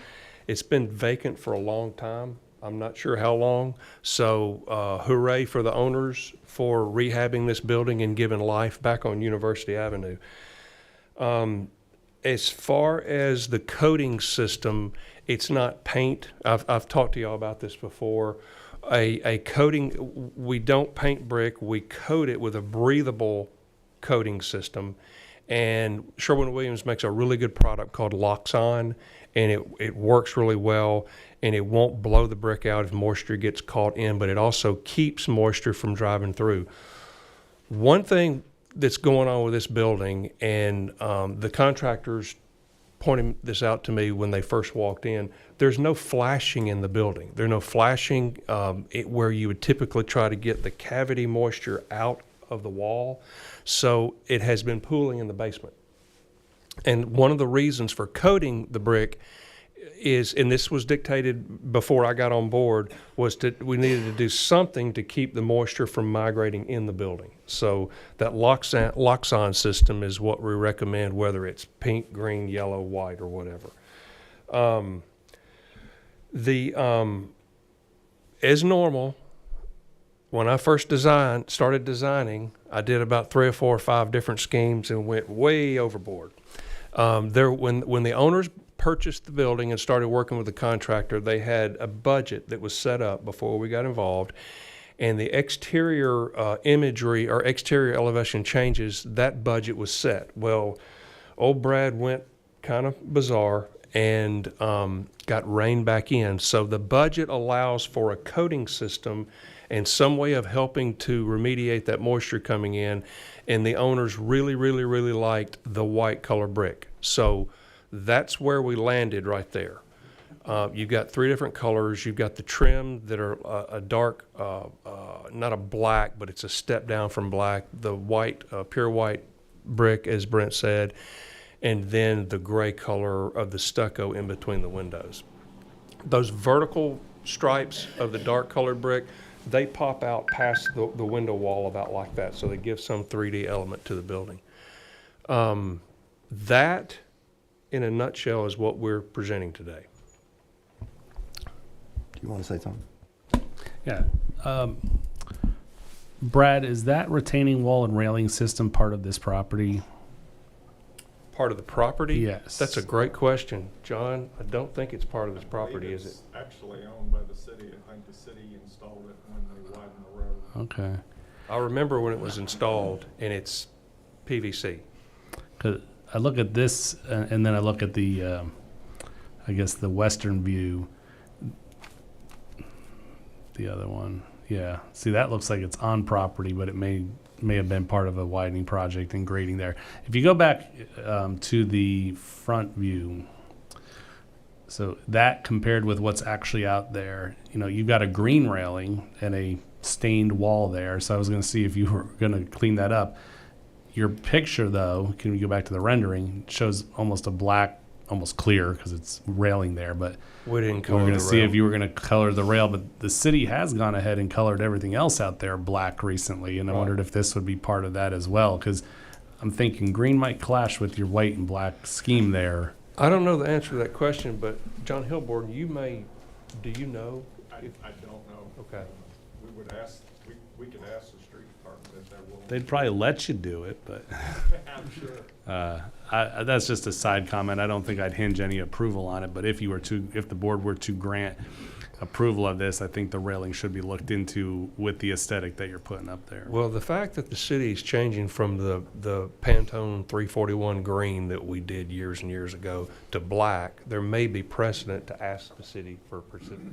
Speaker 12: It's been vacant for a long time. I'm not sure how long. So hooray for the owners for rehabbing this building and giving life back on University Avenue. As far as the coating system, it's not paint. I've talked to y'all about this before. A coating, we don't paint brick, we coat it with a breathable coating system. And Sherwin-Williams makes a really good product called Loxon, and it works really well, and it won't blow the brick out if moisture gets caught in, but it also keeps moisture from driving through. One thing that's going on with this building, and the contractors pointed this out to me when they first walked in, there's no flashing in the building. There's no flashing where you would typically try to get the cavity moisture out of the wall. So it has been pooling in the basement. And one of the reasons for coating the brick is, and this was dictated before I got on board, was we needed to do something to keep the moisture from migrating in the building. So that Loxon system is what we recommend, whether it's pink, green, yellow, white, or whatever. As normal, when I first started designing, I did about 3 or 4 or 5 different schemes and went way overboard. When the owners purchased the building and started working with the contractor, they had a budget that was set up before we got involved, and the exterior imagery or exterior elevation changes, that budget was set. Well, old Brad went kind of bizarre and got reined back in. So the budget allows for a coating system and some way of helping to remediate that moisture coming in, and the owners really, really, really liked the white color brick. So that's where we landed right there. You've got three different colors. You've got the trim that are a dark, not a black, but it's a step down from black, the white, pure white brick, as Brent said, and then the gray color of the stucco in between the windows. Those vertical stripes of the dark colored brick, they pop out past the window wall about like that, so they give some 3D element to the building. That, in a nutshell, is what we're presenting today.
Speaker 1: Do you want to say something?
Speaker 2: Yeah. Brad, is that retaining wall and railing system part of this property?
Speaker 12: Part of the property?
Speaker 2: Yes.
Speaker 12: That's a great question. John, I don't think it's part of this property, is it?
Speaker 13: It's actually owned by the city. I think the city installed it when they widened the road.
Speaker 2: Okay.
Speaker 12: I remember when it was installed, and it's PVC.
Speaker 2: 'Cause I look at this, and then I look at the, I guess the western view. The other one, yeah. See, that looks like it's on property, but it may have been part of a widening project and grading there. If you go back to the front view, so that compared with what's actually out there, you know, you've got a green railing and a stained wall there. So I was going to see if you were going to clean that up. Your picture, though, can we go back to the rendering? Shows almost a black, almost clear because it's railing there, but
Speaker 12: We didn't
Speaker 2: we're
Speaker 12: color
Speaker 2: going
Speaker 12: the
Speaker 2: to see
Speaker 12: rail.
Speaker 2: if you were going to color the rail. But the city has gone ahead and colored everything else out there black recently, and I
Speaker 12: Right.
Speaker 2: wondered if this would be part of that as well, because I'm thinking green might clash with your white and black scheme there.
Speaker 12: I don't know the answer to that question, but John Hilborn, do you know?
Speaker 13: I don't know.
Speaker 12: Okay.
Speaker 13: We would ask, we could ask the street department if they're willing.
Speaker 2: They'd probably let you do it, but
Speaker 13: I'm sure.
Speaker 2: that's just a side comment. I don't think I'd hinge any approval on it, but if the board were to grant approval of this, I think the railing should be looked into with the aesthetic that you're putting up there.
Speaker 12: Well, the fact that the city is changing from the Pantone 341 green that we did years and years ago to black, there may be precedent to ask the city for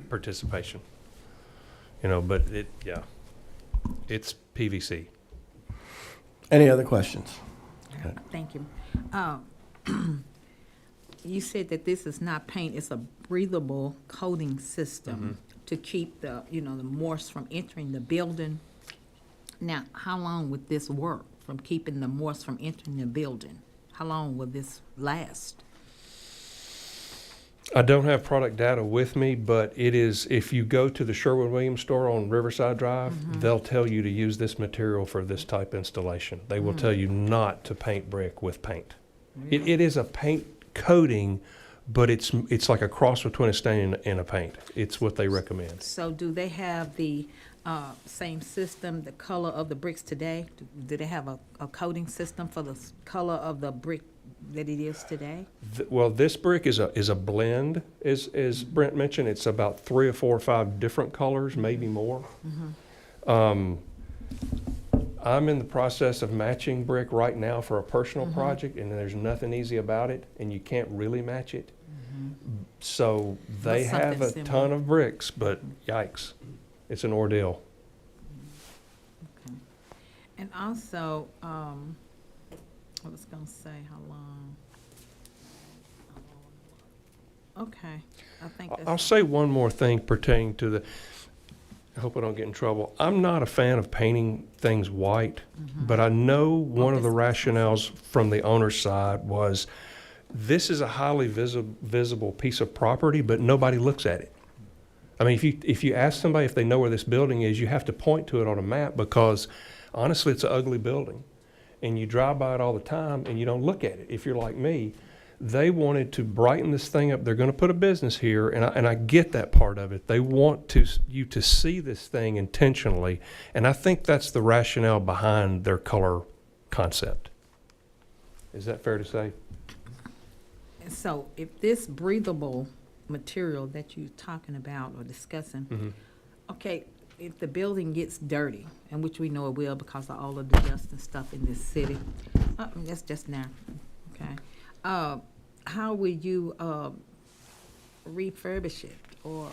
Speaker 12: participation. You know, but it's PVC.
Speaker 1: Any other questions? Okay.
Speaker 3: Thank you. You said that this is not paint, it's a breathable coating system to keep the moisture from entering the building. Now, how long would this work from keeping the moisture from entering the building? How long will this last?
Speaker 12: I don't have product data with me, but it is, if you go to the Sherwin-Williams store on Riverside Drive, they'll tell you to use this material for this type installation. They will tell you not to paint brick with paint. It is a paint coating, but it's like a cross between a stain and a paint. It's what they recommend.
Speaker 3: So do they have the same system, the color of the bricks today? Do they have a coating system for the color of the brick that it is today?
Speaker 12: Well, this brick is a blend, as Brent mentioned. It's about 3 or 4 or 5 different colors, maybe more. I'm in the process of matching brick right now for a personal project, and there's nothing easy about it, and you can't really match it. So they
Speaker 3: But something
Speaker 12: have a
Speaker 3: similar.
Speaker 12: ton of bricks, but yikes, it's an ordeal.
Speaker 3: Okay. And also, I was gonna say how long. Okay, I think
Speaker 12: I'll
Speaker 3: that's,
Speaker 12: say one more thing pertaining to the, I hope I don't get in trouble. I'm not a fan of painting things white, but I know one of the rationales from the owner's side was this is a highly visible piece of property, but nobody looks at it. I mean, if you ask somebody if they know where this building is, you have to point to it on a map because honestly, it's an ugly building. And you drive by it all the time and you don't look at it. If you're like me, they wanted to brighten this thing up. They're going to put a business here, and I get that part of it. They want you to see this thing intentionally, and I think that's the rationale behind their color concept. Is that fair to say?
Speaker 3: so if this breathable material that you're talking about or discussing, okay, if the building gets dirty, and which we know it will because of all of the dust and stuff in this city, that's just now, okay? How will you refurbish it or,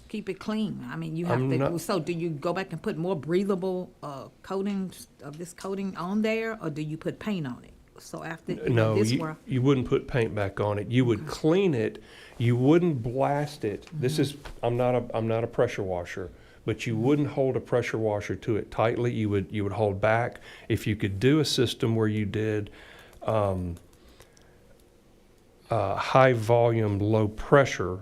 Speaker 3: keep it clean? I mean, you have
Speaker 12: I'm
Speaker 3: to,
Speaker 12: not-
Speaker 3: so do you go back and put more breathable coatings of this coating on there, or do you put paint on it? So after
Speaker 12: No,
Speaker 3: this work,
Speaker 12: you wouldn't put paint back on it. You would clean it. You wouldn't blast it. This is, I'm not a pressure washer, but you wouldn't hold a pressure washer to it tightly. You would hold back. If you could do a system where you did high volume, low pressure,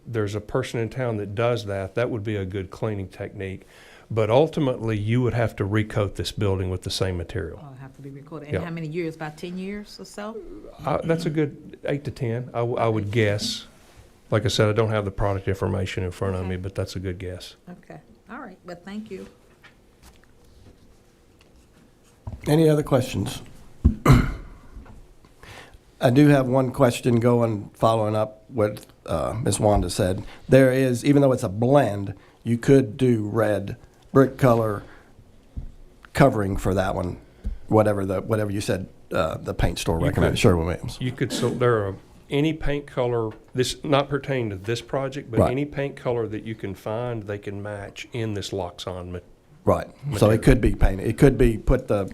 Speaker 12: there's a person in town that does that. That would be a good cleaning technique. But ultimately, you would have to recoat this building with the same material.
Speaker 3: oh, have to be recorded.
Speaker 12: Yeah.
Speaker 3: And how many years? About 10 years or so?
Speaker 12: That's a good 8 to 10, I would guess. Like I said, I don't have the product information in front of me, but that's a good guess.
Speaker 3: Okay, all right, but thank you.
Speaker 1: Any other questions? I do have one question following up what Ms. Wanda said. There is, even though it's a blend, you could do red brick color covering for that one, whatever you said the paint store
Speaker 12: You
Speaker 1: recommended,
Speaker 12: could.
Speaker 1: Sherwin-Williams.
Speaker 12: You could, so there are any paint color, this not pertaining to this project, but
Speaker 1: Right.
Speaker 12: any paint color that you can find, they can match in this Loxon.
Speaker 1: Right. So it could be painted. It could be put the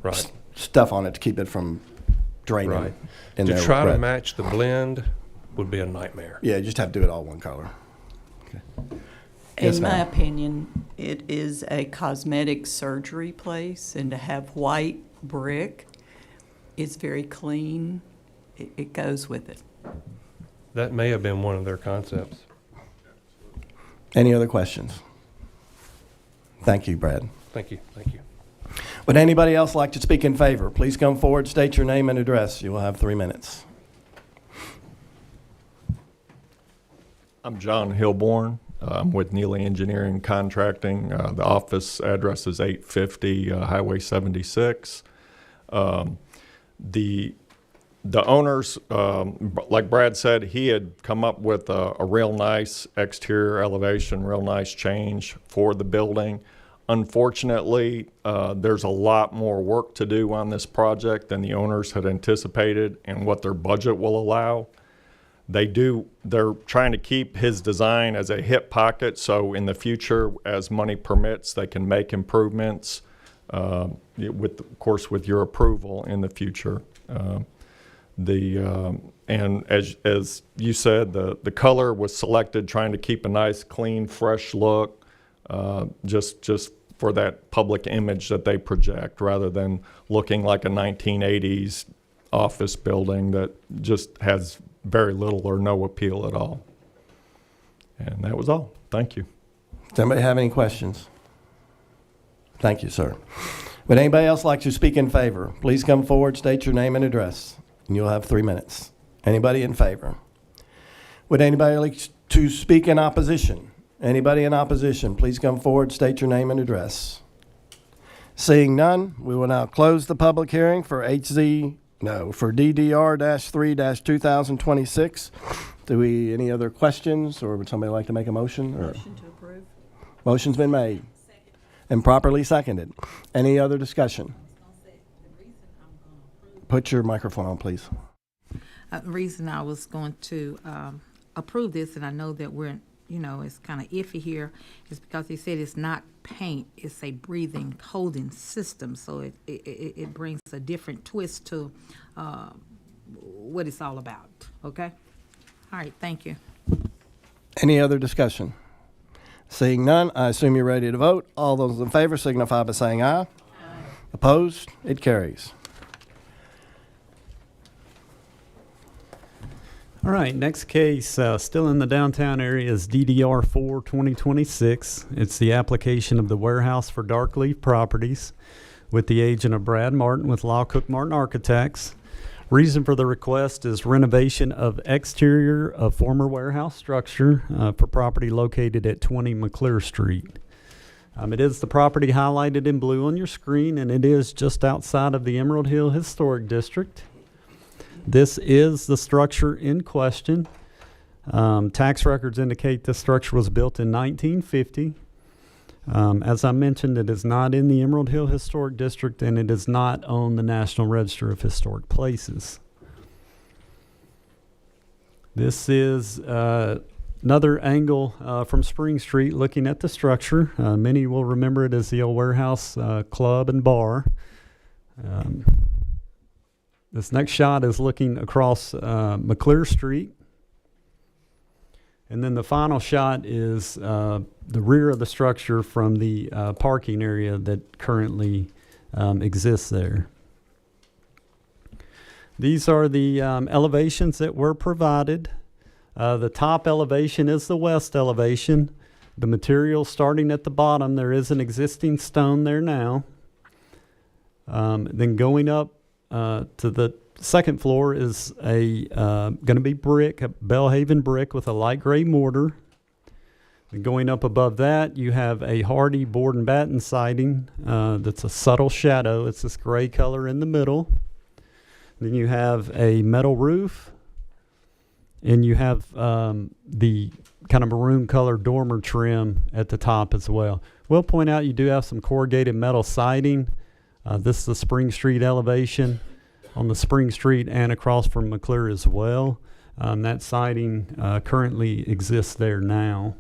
Speaker 12: Right,
Speaker 1: stuff on it to keep it from draining.
Speaker 12: right.
Speaker 1: in
Speaker 12: To
Speaker 1: there
Speaker 12: try to
Speaker 1: red.
Speaker 12: match the blend would be a nightmare.
Speaker 1: Yeah, you just have to do it all one color. Okay. Yes,
Speaker 14: In my
Speaker 1: ma'am.
Speaker 14: opinion, it is a cosmetic surgery place, and to have white brick is very clean. It goes with it.
Speaker 12: That may have been one of their concepts.
Speaker 1: Any other questions? Thank you, Brad.
Speaker 12: Thank you, thank you.
Speaker 1: Would anybody else like to speak in favor? Please come forward, state your name and address. You will have 3 minutes.
Speaker 13: I'm John Hilborn. I'm with Neely Engineering Contracting. The office address is 850 Highway 76. The owners, like Brad said, he had come up with a real nice exterior elevation, real nice change for the building. Unfortunately, there's a lot more work to do on this project than the owners had anticipated and what their budget will allow. They're trying to keep his design as a hip pocket, so in the future, as money permits, they can make improvements, of course, with your approval in the future. And as you said, the color was selected trying to keep a nice, clean, fresh look, just for that public image that they project, rather than looking like a 1980s office building that just has very little or no appeal at all. And that was all. Thank you.
Speaker 1: Does anybody have any questions? Thank you, sir. Would anybody else like to speak in favor? Please come forward, state your name and address, and you'll have 3 minutes. Anybody in favor? Would anybody like to speak in opposition? Anybody in opposition, please come forward, state your name and address. Seeing none, we will now close the public hearing for DDR-3-2026. Any other questions, or would somebody like to make a motion?
Speaker 14: Motion to approve.
Speaker 1: Motion's been made and properly seconded. Any other discussion? Put your microphone on, please.
Speaker 3: The reason I was going to approve this, and I know that it's kind of iffy here, is because they said it's not paint, it's a breathing holding system. So it brings a different twist to what it's all about, okay? All right, thank you.
Speaker 1: Any other discussion? Seeing none, I assume you're ready to vote. All those in favor signify by saying aye. Aye. Opposed? It carries.
Speaker 4: All right, next case, still in the downtown area, is DDR 4 2026. It's the application of the warehouse for Dark Leaf Properties with the agent of Brad Martin with Law Cook Martin Architects. Reason for the request is renovation of exterior of former warehouse structure for property located at 20 McClure Street. It is the property highlighted in blue on your screen, and it is just outside of the Emerald Hill Historic District. This is the structure in question. Tax records indicate this structure was built in 1950. As I mentioned, it is not in the Emerald Hill Historic District, and it is not on the National Register of Historic Places. This is another angle from Spring Street looking at the structure. Many will remember it as the old warehouse club and bar. This next shot is looking across McClure Street. And then the final shot is the rear of the structure from the parking area that currently exists there. These are the elevations that were provided. The top elevation is the west elevation. The material starting at the bottom, there is an existing stone there now. Then going up to the second floor is going to be brick, a Bellhaven brick with a light gray mortar. Then going up above that, you have a Hardy board and batten siding that's a subtle shadow. It's this gray color in the middle. Then you have a metal roof, and you have the kind of maroon colored dormer trim at the top as well. We'll point out you do have some corrugated metal siding. This is the Spring Street elevation on the Spring Street and across from McClure as well. That siding currently exists there now.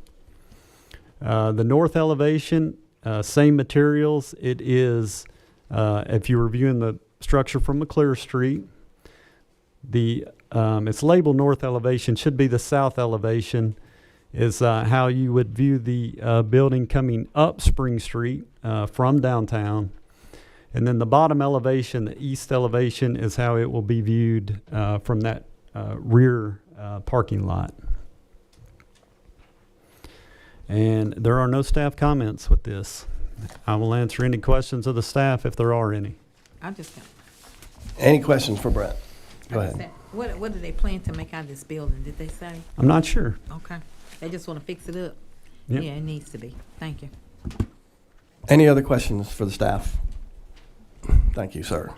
Speaker 4: The north elevation, same materials. It is, if you're reviewing the structure from McClure Street, it's labeled north elevation, should be the south elevation, is how you would view the building coming up Spring Street from downtown. And then the bottom elevation, the east elevation, is how it will be viewed from that rear parking lot. And there are no staff comments with this. I will answer any questions of the staff if there are any.
Speaker 3: I just got.
Speaker 1: Any questions for Brett? Go ahead.
Speaker 3: What do they plan to make out of this building? Did they say?
Speaker 4: I'm not sure.
Speaker 3: Okay. They just want to fix it up.
Speaker 4: Yep.
Speaker 3: Yeah, it needs to be. Thank you.
Speaker 1: Any other questions for the staff? Thank you, sir.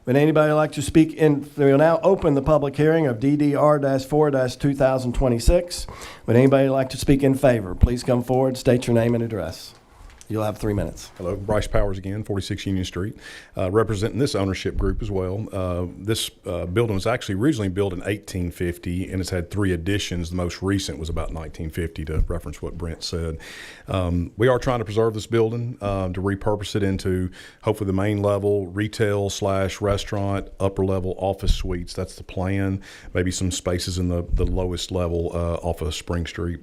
Speaker 1: Would anybody like to speak in? We will now open the public hearing of DDR-4-2026. Would anybody like to speak in favor? Please come forward, state your name and address. You'll have 3 minutes.
Speaker 7: Hello, Bryce Powers again, 46 Union Street, representing this ownership group as well. This building was actually originally built in 1850, and it's had 3 additions. The most recent was about 1950, to reference what Brent said. We are trying to preserve this building to repurpose it into hopefully the main level retail/restaurant, upper level office suites. That's the plan. Maybe some spaces in the lowest level off of Spring Street.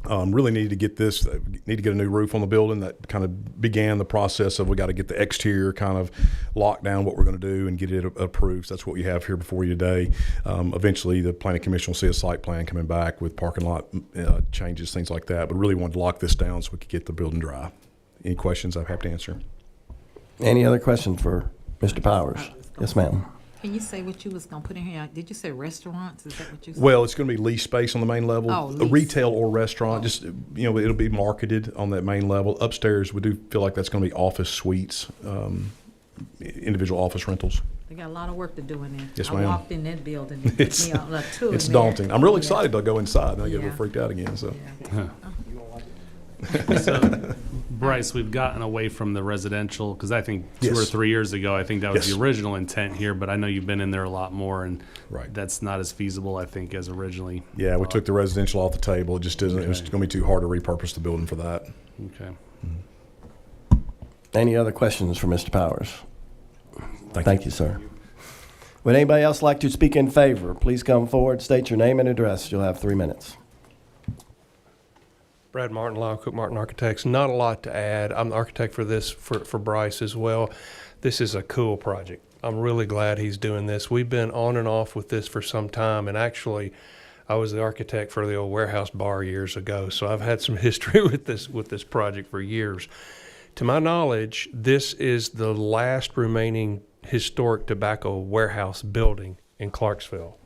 Speaker 7: Really need to get a new roof on the building. That kind of began the process of we got to get the exterior kind of locked down, what we're going to do, and get it approved. So that's what we have here before you today. Eventually, the planning commission will see a site plan coming back with parking lot changes, things like that. But really wanted to lock this down so we could get the building dry. Any questions, I'm happy to answer.
Speaker 1: Any other questions for Mr. Powers? Yes, ma'am.
Speaker 3: Can you say what you was gonna put in here? Did you say restaurants? Is that what you said?
Speaker 7: Well, it's going to be lease space on the main level,
Speaker 3: Oh,
Speaker 7: a
Speaker 3: lease.
Speaker 7: retail or restaurant. Just, it'll be marketed on that main level. Upstairs, we do feel like that's going to be office suites, individual office rentals.
Speaker 3: They got a lot of work to do in there.
Speaker 7: Yes,
Speaker 3: I
Speaker 7: ma'am.
Speaker 3: walked in that building. It took me a tour
Speaker 7: It's
Speaker 3: in there.
Speaker 7: daunting. I'm really
Speaker 3: Yeah.
Speaker 7: excited to go inside, and I get a
Speaker 3: Yeah.
Speaker 7: little freaked out again. So.
Speaker 3: Yeah.
Speaker 2: So, Bryce, we've gotten away from the residential, because I think 2 or
Speaker 7: Yes.
Speaker 2: 3 years ago, I think that was
Speaker 7: Yes.
Speaker 2: the original intent here, but I know you've been in there a lot more, and
Speaker 7: Right.
Speaker 2: that's not as feasible, I think, as originally.
Speaker 7: Yeah, we took the residential off the table. It just isn't. It was
Speaker 2: Okay.
Speaker 7: going to be too hard to repurpose the building for that.
Speaker 2: Okay.
Speaker 1: Any other questions for Mr. Powers?
Speaker 7: Thank
Speaker 1: you, sir. Would anybody else like to speak in favor? Please come forward, state your name and address. You'll have 3 minutes.
Speaker 12: Brad Martin, Lyle Cook Martin Architects. Not a lot to add. I'm the architect for this, for Bryce as well. This is a cool project. I'm really glad he's doing this. We've been on and off with this for some time, and actually, I was the architect for the old warehouse bar years ago, so I've had some history with this project for years. To my knowledge, this is the last remaining historic tobacco warehouse building in Clarksville.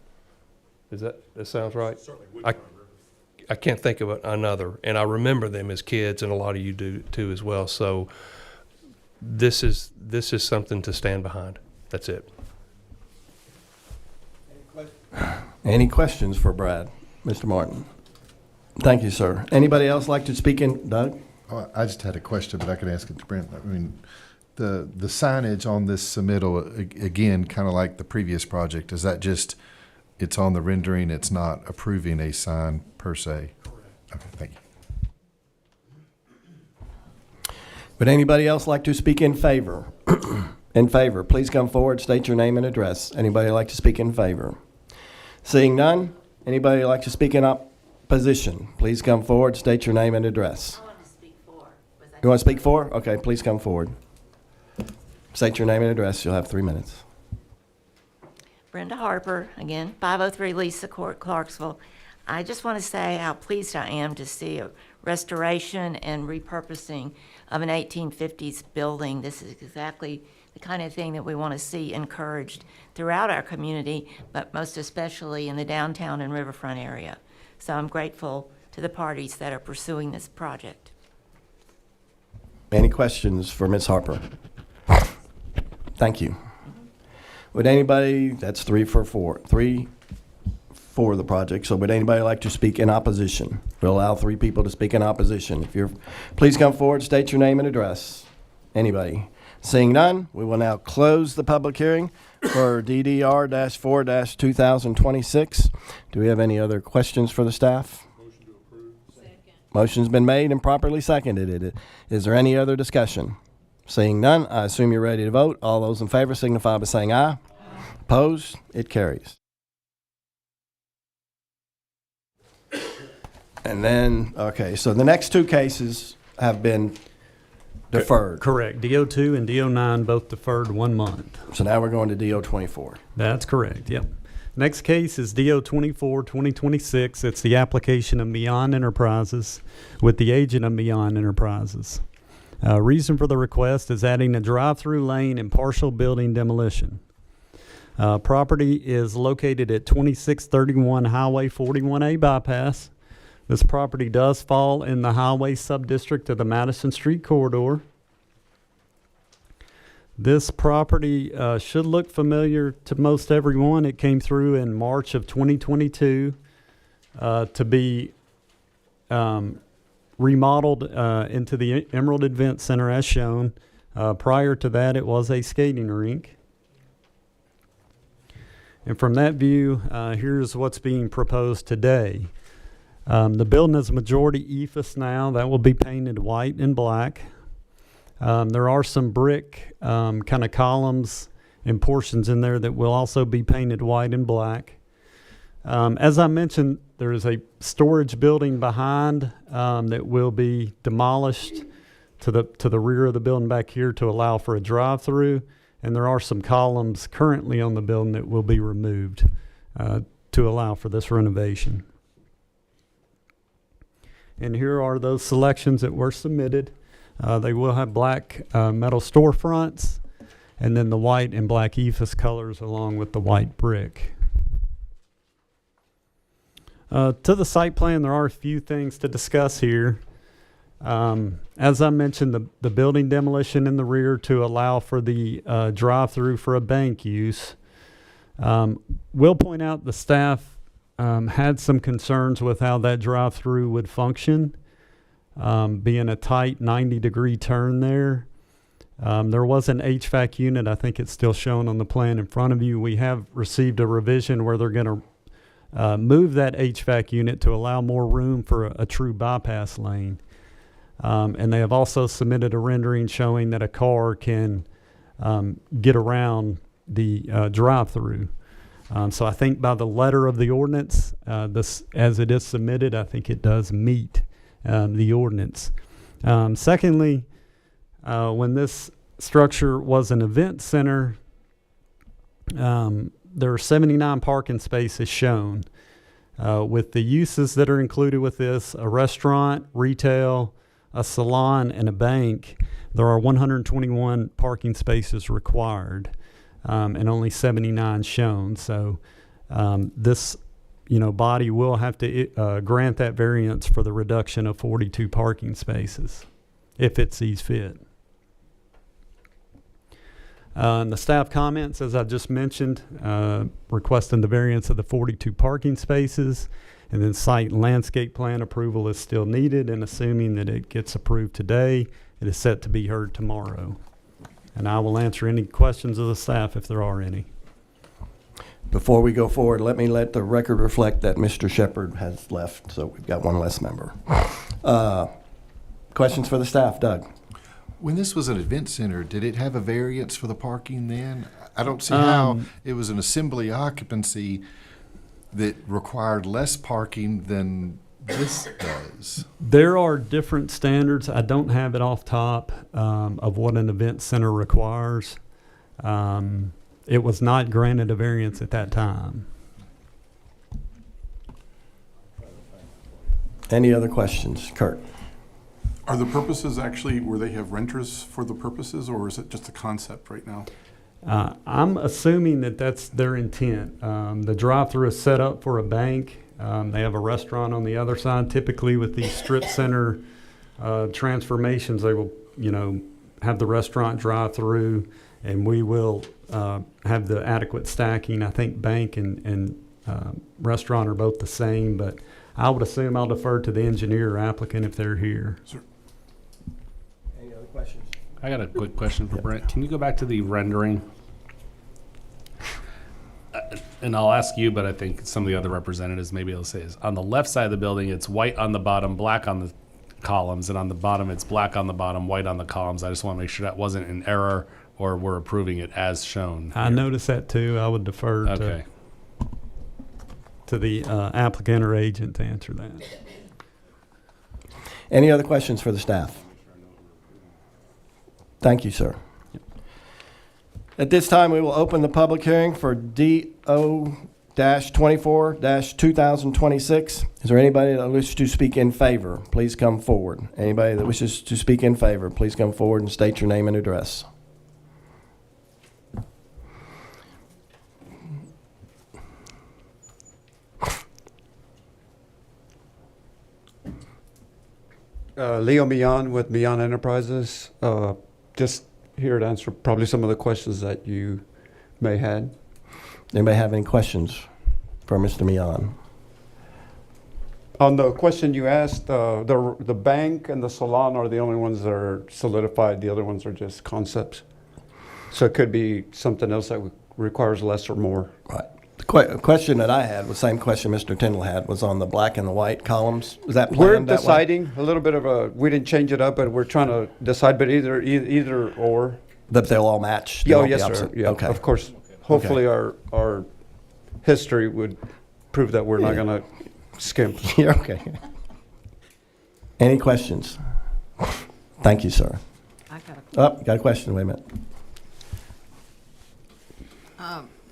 Speaker 12: That sounds right? Certainly. I can't think of another, and I remember them as kids, and a lot of you do too as well. So this is something to stand behind. That's it.
Speaker 1: Any questions for Brad? Mr. Martin? Thank you, sir. Anybody else like to speak in? Doug?
Speaker 5: Oh, I just had a question, but I could ask it to Brent. I mean, the signage on this submittal, again, kind of like the previous project, is that just, it's on the rendering, it's not approving a sign per se? Okay, thank you.
Speaker 1: Would anybody else like to speak in favor? In favor, please come forward, state your name and address. Anybody like to speak in favor? Seeing none, anybody like to speak in opposition? Please come forward, state your name and address.
Speaker 10: I want to speak for.
Speaker 1: You want to speak for? Okay, please come forward. State your name and address. You'll have 3 minutes.
Speaker 10: Brenda Harper, again, 503 Lisa Court, Clarksville. I just want to say how pleased I am to see a restoration and repurposing of an 1850s building. This is exactly the kind of thing that we want to see encouraged throughout our community, but most especially in the downtown and riverfront area. So I'm grateful to the parties that are pursuing this project.
Speaker 1: Any questions for Ms. Harper? Thank you. Would anybody, that's 3 for the project, so would anybody like to speak in opposition? We'll allow 3 people to speak in opposition. Please come forward, state your name and address. Anybody? Seeing none, we will now close the public hearing for DDR-4-2026. Do we have any other questions for the staff?
Speaker 11: Motion to approve. Second.
Speaker 1: Motion's been made and properly seconded. Is there any other discussion? Seeing none, I assume you're ready to vote. All those in favor signify by saying aye. Opposed? It carries. And then, okay, so the next 2 cases have been deferred.
Speaker 4: Correct. DO2 and DO9 both deferred 1 month.
Speaker 1: So now we're going to DO24.
Speaker 4: That's correct, yep. Next case is DO24 2026. It's the application of Beyond Enterprises with the agent of Beyond Enterprises. Reason for the request is adding a drive-through lane and partial building demolition. Property is located at 2631 Highway 41A bypass. This property does fall in the highway subdistrict of the Madison Street corridor. This property should look familiar to most everyone. It came through in March of 2022 to be remodeled into the Emerald Event Center as shown. Prior to that, it was a skating rink. And from that view, here's what's being proposed today. The building is majority EIFS now. That will be painted white and black. There are some brick kind of columns and portions in there that will also be painted white and black. As I mentioned, there is a storage building behind that will be demolished to the rear of the building back here to allow for a drive-through. And there are some columns currently on the building that will be removed to allow for this renovation. And here are those selections that were submitted. They will have black metal storefronts and then the white and black EIFS colors along with the white brick. To the site plan, there are a few things to discuss here. As I mentioned, the building demolition in the rear to allow for the drive-through for a bank use. We'll point out the staff had some concerns with how that drive-through would function, being a tight 90-degree turn there. There was an HVAC unit. I think it's still shown on the plan in front of you. We have received a revision where they're going to move that HVAC unit to allow more room for a true bypass lane. And they have also submitted a rendering showing that a car can get around the drive-through. So I think by the letter of the ordinance, this as it is submitted, I think it does meet the ordinance. Secondly, when this structure was an event center, there are 79 parking spaces shown. With the uses that are included with this, a restaurant, retail, a salon, and a bank, there are 121 parking spaces required, and only 79 shown. So this body will have to grant that variance for the reduction of 42 parking spaces if it sees fit. The staff comments, as I just mentioned, requesting the variance of the 42 parking spaces, and then site and landscape plan approval is still needed, and assuming that it gets approved today, it is set to be heard tomorrow. And I will answer any questions of the staff if there are any.
Speaker 1: Before we go forward, let the record reflect that Mr. Shepard has left, so we've got one less member. Questions for the staff, Doug?
Speaker 5: When this was an event center, did it have a variance for the parking then? I don't see how it was an assembly occupancy that required less parking than this does.
Speaker 4: There are different standards. I don't have it off top of what an event center requires. It was not granted a variance at that time.
Speaker 1: Any other questions? Kurt?
Speaker 11: Are the purposes actually where they have renters for the purposes, or is it just a concept right now?
Speaker 4: I'm assuming that that's their intent. The drive-through is set up for a bank. They have a restaurant on the other side. Typically with these strip center transformations, they will, have the restaurant drive-through, and we will have the adequate stacking. I think bank and restaurant are both the same, but I would assume I'll defer to the engineer or applicant if they're here.
Speaker 1: Any other questions?
Speaker 2: I got a quick question for Brent. Can you go back to the rendering? And I'll ask you, but I think some of the other representatives maybe will say this. On the left side of the building, it's white on the bottom, black on the columns, and on the bottom, it's black on the bottom, white on the columns. I just want to make sure that wasn't an error or we're approving it as shown.
Speaker 4: I noticed that too. I would defer
Speaker 2: Okay.
Speaker 4: to the applicant or agent to answer that.
Speaker 1: Any other questions for the staff? Thank you, sir. At this time, we will open the public hearing for DO-24-2026. Is there anybody that wishes to speak in favor? Please come forward. Anybody that wishes to speak in favor, please come forward and state your name and address.
Speaker 15: Leo Millan with Millan Enterprises. Just here to answer probably some of the questions that you may had.
Speaker 1: Anybody have any questions for Mr. Millan?
Speaker 15: On the question you asked, the bank and the salon are the only ones that are solidified. The other ones are just concepts. So it could be something else that requires less or more.
Speaker 1: Right. The question that I had, the same question Mr. Tyndall had, was on the black and the white columns. Was that
Speaker 15: We're
Speaker 1: planned that way?
Speaker 15: deciding a little bit of a. We didn't change it up, but we're trying to decide. But either or.
Speaker 1: That they'll all match? They
Speaker 15: Oh
Speaker 1: won't be
Speaker 15: yes, sir.
Speaker 1: opposite?
Speaker 15: Yeah,
Speaker 1: Okay.
Speaker 15: of course. Hopefully, our history would prove that we're not going to skimp.
Speaker 1: You're okay. Any questions? Thank you, sir.
Speaker 3: I got a
Speaker 1: Oh, you got a question? Wait a minute.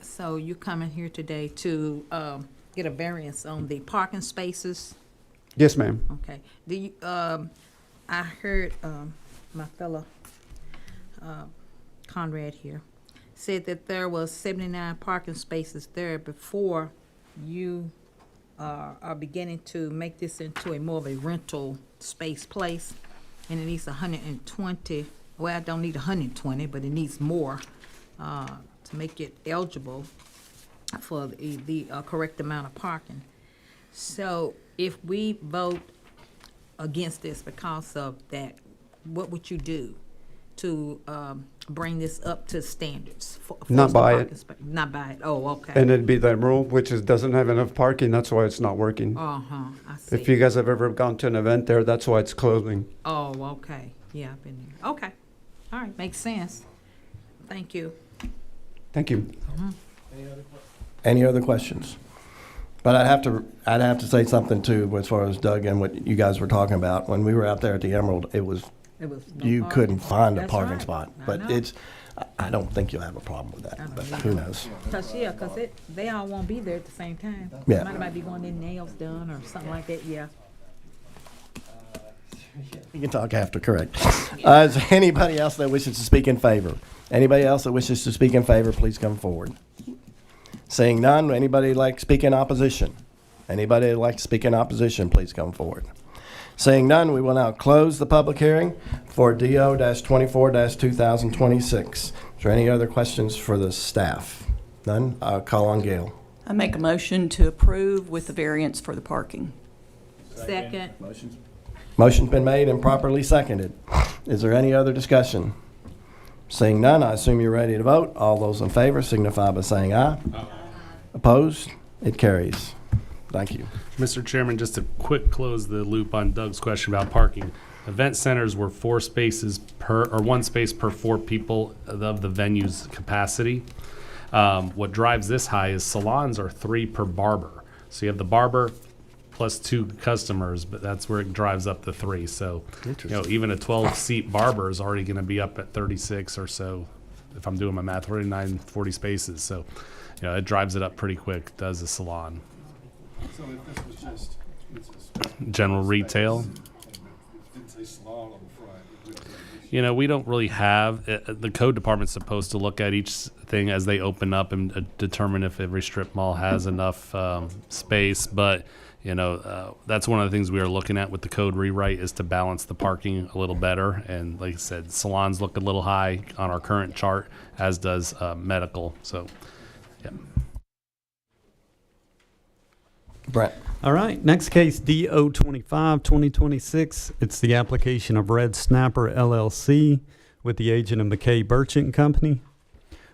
Speaker 3: So you coming here today to get a variance on the parking spaces?
Speaker 15: Yes, ma'am.
Speaker 3: Okay. Do you, I heard my fellow Conrad here said that there was 79 parking spaces there before you are beginning to make this into a more of a rental space place, and it needs 120. Well, I don't need 120, but it needs more to make it eligible for the correct amount of parking. So if we vote against this because of that, what would you do to bring this up to standards?
Speaker 15: Not buy it.
Speaker 3: Not buy it, oh, okay.
Speaker 15: And it'd be that rule, which doesn't have enough parking. That's why it's not working.
Speaker 3: Uh-huh, I see.
Speaker 15: If you guys have ever gone to an event there, that's why it's closing.
Speaker 3: Oh, okay, yeah, I've been there. Okay, all right, makes sense. Thank you.
Speaker 15: Thank you.
Speaker 1: Any other questions? But I'd have to say something too, as far as Doug and what you guys were talking about. When we were out there at the Emerald, it was
Speaker 3: no
Speaker 1: you
Speaker 3: parking.
Speaker 1: couldn't find a
Speaker 3: That's
Speaker 1: parking
Speaker 3: right.
Speaker 1: spot.
Speaker 3: I
Speaker 1: But
Speaker 3: know.
Speaker 1: I don't think you'll have a problem with that. But who knows?
Speaker 3: Cause they all won't be there at the same time.
Speaker 1: Yeah.
Speaker 3: Somebody might be wanting their nails done or something like that, yeah.
Speaker 1: You can talk after, correct. Is there anybody else that wishes to speak in favor? Anybody else that wishes to speak in favor, please come forward. Seeing none, anybody like to speak in opposition? Anybody that like to speak in opposition, please come forward. Seeing none, we will now close the public hearing for DO-24-2026. Is there any other questions for the staff? None? I'll call on Gail.
Speaker 14: I make a motion to approve with the variance for the parking.
Speaker 3: Second.
Speaker 1: Motion's been made and properly seconded. Is there any other discussion? Seeing none, I assume you're ready to vote. All those in favor signify by saying aye. Opposed? It carries. Thank you.
Speaker 2: Mr. Chairman, just to quick close the loop on Doug's question about parking. Event centers were 4 spaces per, or 1 space per 4 people of the venue's capacity. What drives this high is salons are 3 per barber. So you have the barber plus 2 customers, but that's where it drives up to 3. So, even a 12-seat barber is already going to be up at 36 or so, if I'm doing my math, 39, 40 spaces. So, it drives it up pretty quick, does a salon.
Speaker 1: So if this was just
Speaker 2: General retail. We don't really have, the code department's supposed to look at each thing as they open up and determine if every strip mall has enough space. But, that's one of the things we are looking at with the code rewrite is to balance the parking a little better. And like I said, salons look a little high on our current chart, as does medical. So, yeah.
Speaker 1: Brett.
Speaker 4: All right, next case, DO 25-2026. It's the application of Red Snapper LLC with the agent of McKay Burchant Company.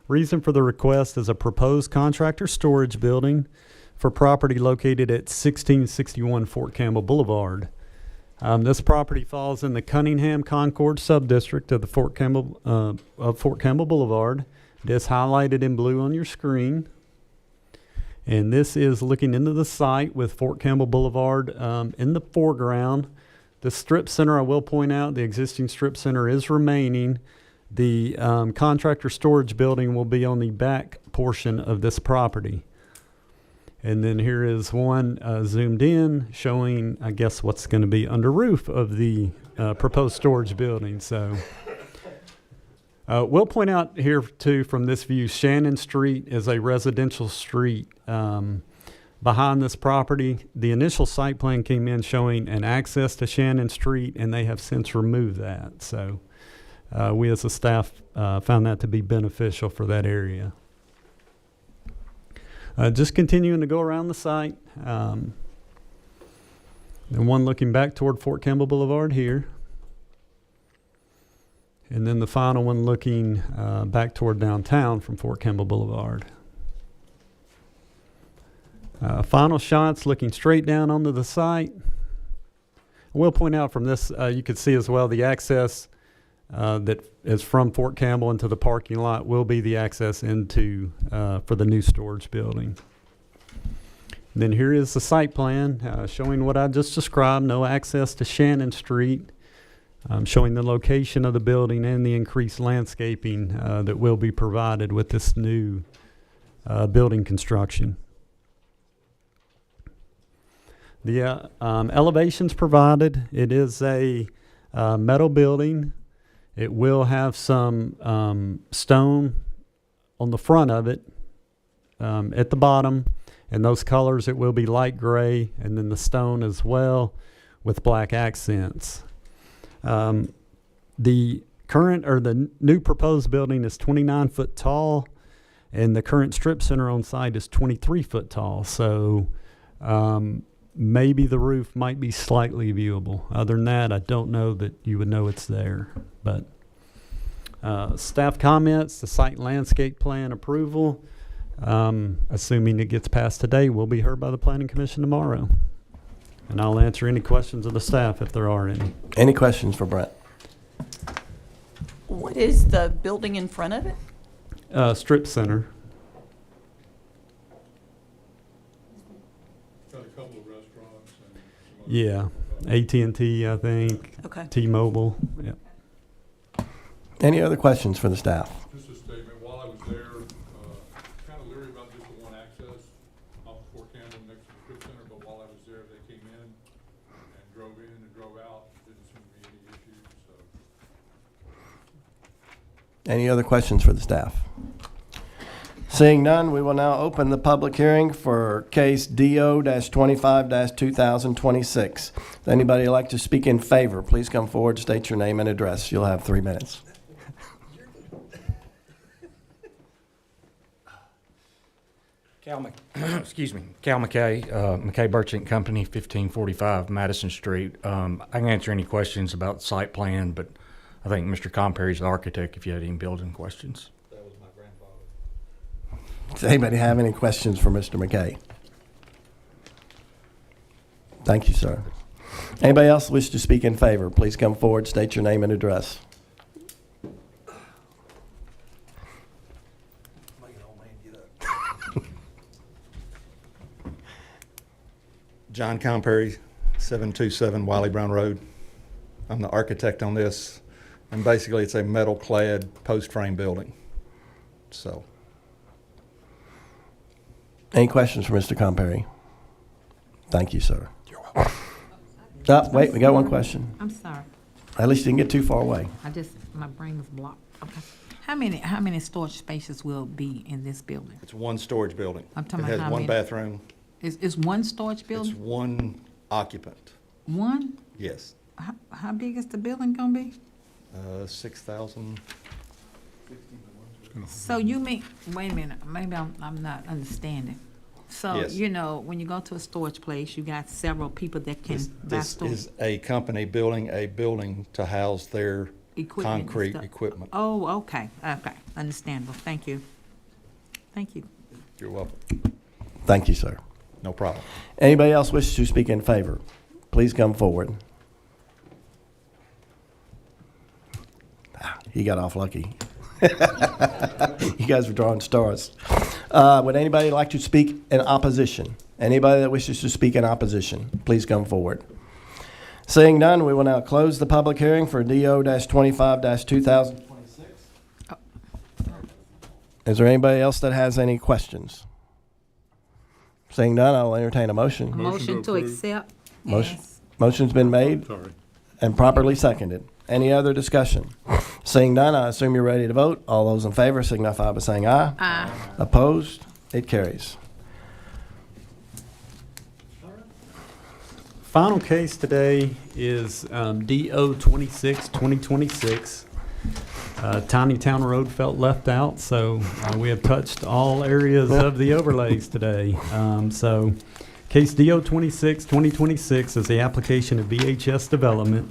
Speaker 4: Reason for the request is a proposed contractor storage building for property located at 1661 Fort Campbell Boulevard. This property falls in the Cunningham Concord subdistrict of the Fort Campbell Boulevard. It is highlighted in blue on your screen. And this is looking into the site with Fort Campbell Boulevard in the foreground. The strip center, I will point out, the existing strip center is remaining. The contractor storage building will be on the back portion of this property. And then here is one zoomed in showing, I guess, what's going to be under roof of the proposed storage building. So we'll point out here, too, from this view, Shannon Street is a residential street behind this property. The initial site plan came in showing an access to Shannon Street, and they have since removed that. So we as a staff found that to be beneficial for that area. Just continuing to go around the site. And one looking back toward Fort Campbell Boulevard here. And then the final one looking back toward downtown from Fort Campbell Boulevard. Final shots looking straight down onto the site. I will point out from this, you can see as well the access that is from Fort Campbell into the parking lot will be the access into for the new storage building. And then here is the site plan showing what I just described, no access to Shannon Street. Showing the location of the building and the increased landscaping that will be provided with this new building construction. The elevations provided, it is a metal building. It will have some stone on the front of it at the bottom, and those colors, it will be light gray, and then the stone as well with black accents. The current or the new proposed building is 29 foot tall, and the current strip center on site is 23 foot tall. So maybe the roof might be slightly viewable. Other than that, I don't know that you would know it's there. But staff comments, the site landscape plan approval, assuming it gets passed today, will be heard by the Planning Commission tomorrow. And I'll answer any questions of the staff if there are any.
Speaker 1: Any questions for Brett?
Speaker 14: What is the building in front of it?
Speaker 4: Strip center.
Speaker 11: Got a couple of restaurants and some other
Speaker 4: Yeah. AT&T, I think.
Speaker 14: Okay.
Speaker 4: T-Mobile. Yeah.
Speaker 1: Any other questions for the staff?
Speaker 11: Just a statement, while I was there, kind of leery about just the one access off of Fort Campbell next to the strip center, but while I was there, they came in and drove out. Didn't seem to be any issues, so.
Speaker 1: Any other questions for the staff? Seeing none, we will now open the public hearing for case DO-25-2026. If anybody would like to speak in favor, please come forward, state your name and address. You'll have 3 minutes.
Speaker 16: Cal McKay, McKay Burchant Company, 1545 Madison Street. I can answer any questions about the site plan, but I think Mr. Comperry's the architect if you had any building questions.
Speaker 11: That was my grandfather.
Speaker 1: Does anybody have any questions for Mr. McKay? Thank you, sir. Anybody else wish to speak in favor? Please come forward, state your name and address.
Speaker 17: John Comperry, 727 Wiley Brown Road. I'm the architect on this, and basically it's a metal-clad post-frame building. So,
Speaker 1: Any questions for Mr. Comperry? Thank you, sir. Wait, we got one question.
Speaker 3: I'm sorry.
Speaker 1: At least you didn't get too far away.
Speaker 3: My brain was blocked. Okay. How many storage spaces will be in this building?
Speaker 17: it's one storage building.
Speaker 3: I'm talking
Speaker 17: It
Speaker 3: about
Speaker 17: has
Speaker 3: how
Speaker 17: one
Speaker 3: many?
Speaker 17: bathroom.
Speaker 3: Is one storage
Speaker 17: It's
Speaker 3: building?
Speaker 17: one occupant.
Speaker 3: One?
Speaker 17: Yes.
Speaker 3: How big is the building gonna be?
Speaker 17: 6,000.
Speaker 3: So you mean, wait a minute, maybe I'm not understanding. So,
Speaker 17: Yes.
Speaker 3: you know, when you go to a storage place, you got several people that can buy
Speaker 17: This
Speaker 3: storage
Speaker 17: is a company building a building to house their
Speaker 3: equipment and
Speaker 17: concrete
Speaker 3: stuff.
Speaker 17: equipment.
Speaker 3: Oh, okay, understandable, thank you. Thank you.
Speaker 17: You're welcome.
Speaker 1: Thank you, sir.
Speaker 17: No problem.
Speaker 1: Anybody else wish to speak in favor? Please come forward. He got off lucky. You guys were drawing stars. Would anybody like to speak in opposition? Anybody that wishes to speak in opposition, please come forward. Seeing none, we will now close the public hearing for DO-25-2026. Is there anybody else that has any questions? Seeing none, I'll entertain a motion.
Speaker 3: A motion to accept?
Speaker 1: Motion-
Speaker 3: Yes.
Speaker 1: Motion's been made
Speaker 11: Sorry.
Speaker 1: and properly seconded. Any other discussion? Seeing none, I assume you're ready to vote. All those in favor signify by saying aye.
Speaker 3: Aye.
Speaker 1: Opposed? It carries.
Speaker 4: Final case today is DO 26-2026. Tiny Town Road felt left out, so we have touched all areas of the overlays today. So case DO 26-2026 is the application of VHS Development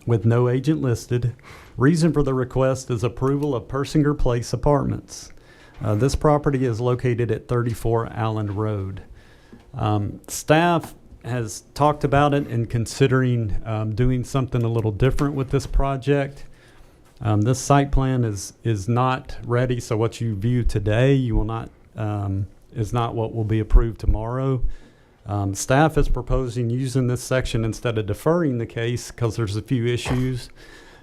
Speaker 4: with no agent listed. Reason for the request is approval of Persinger Place Apartments. This property is located at 34 Allen Road. Staff has talked about it and considering doing something a little different with this project. This site plan is not ready, so what you view today is not what will be approved tomorrow. Staff is proposing using this section instead of deferring the case because there's a few issues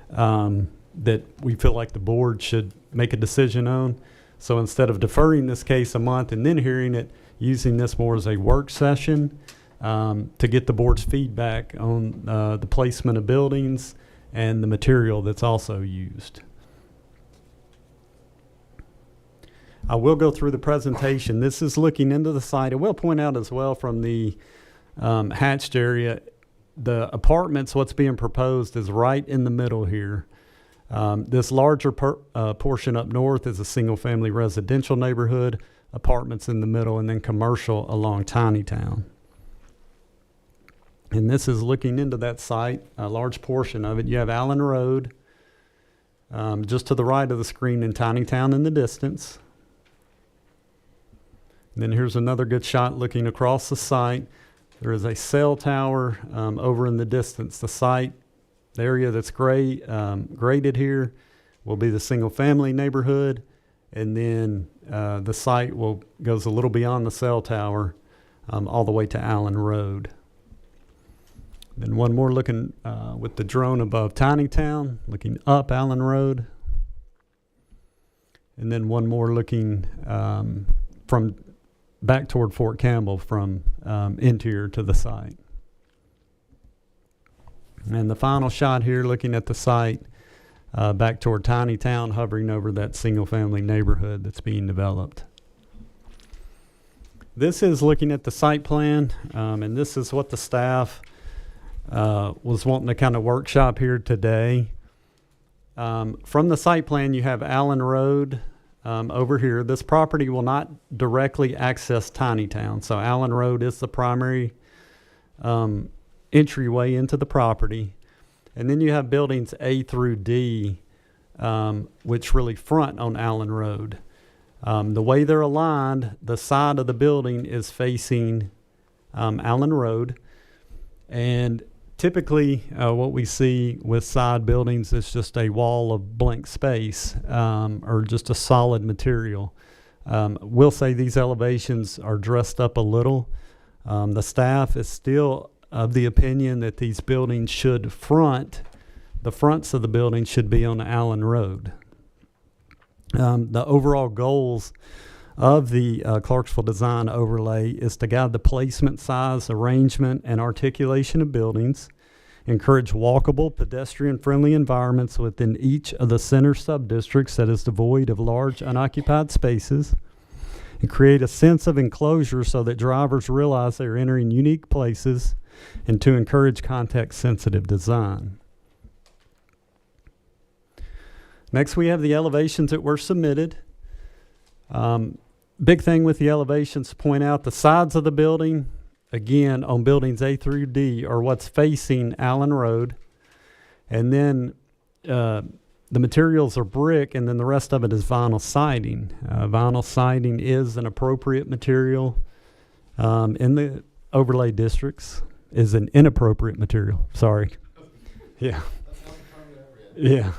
Speaker 4: that we feel like the board should make a decision on. So instead of deferring this case a month and then hearing it, using this more as a work session to get the board's feedback on the placement of buildings and the material that's also used. I will go through the presentation. This is looking into the site. I will point out as well from the hatched area, the apartments, what's being proposed is right in the middle here. This larger portion up north is a single-family residential neighborhood, apartments in the middle, and then commercial along Tiny Town. And this is looking into that site, a large portion of it. You have Allen Road, just to the right of the screen in Tiny Town in the distance. And then here's another good shot looking across the site. There is a cell tower over in the distance. The site, the area that's graded here will be the single-family neighborhood. And then the site goes a little beyond the cell tower all the way to Allen Road. Then one more looking with the drone above Tiny Town, looking up Allen Road. And then one more looking from back toward Fort Campbell from interior to the site. And the final shot here looking at the site back toward Tiny Town, hovering over that single-family neighborhood that's being developed. This is looking at the site plan, and this is what the staff was wanting to kind of workshop here today. From the site plan, you have Allen Road over here. This property will not directly access Tiny Town, so Allen Road is the primary entryway into the property. And then you have buildings A through D, which really front on Allen Road. The way they're aligned, the side of the building is facing Allen Road. And typically, what we see with side buildings is just a wall of blank space or just a solid material. We'll say these elevations are dressed up a little. The staff is still of the opinion that these buildings should the fronts of the buildings should be on Allen Road. The overall goals of the Clarksville Design Overlay is to guide the placement, size, arrangement, and articulation of buildings, encourage walkable, pedestrian-friendly environments within each of the center sub-districts that is devoid of large unoccupied spaces, and create a sense of enclosure so that drivers realize they are entering unique places, and to encourage context-sensitive design. Next, we have the elevations that were submitted. Big thing with the elevations to point out, the sides of the building, again, on buildings A through D, are what's facing Allen Road. And then the materials are brick, and then the rest of it is vinyl siding. Vinyl siding is an appropriate material in the overlay districts, is an inappropriate material. Sorry. Yeah. Yeah.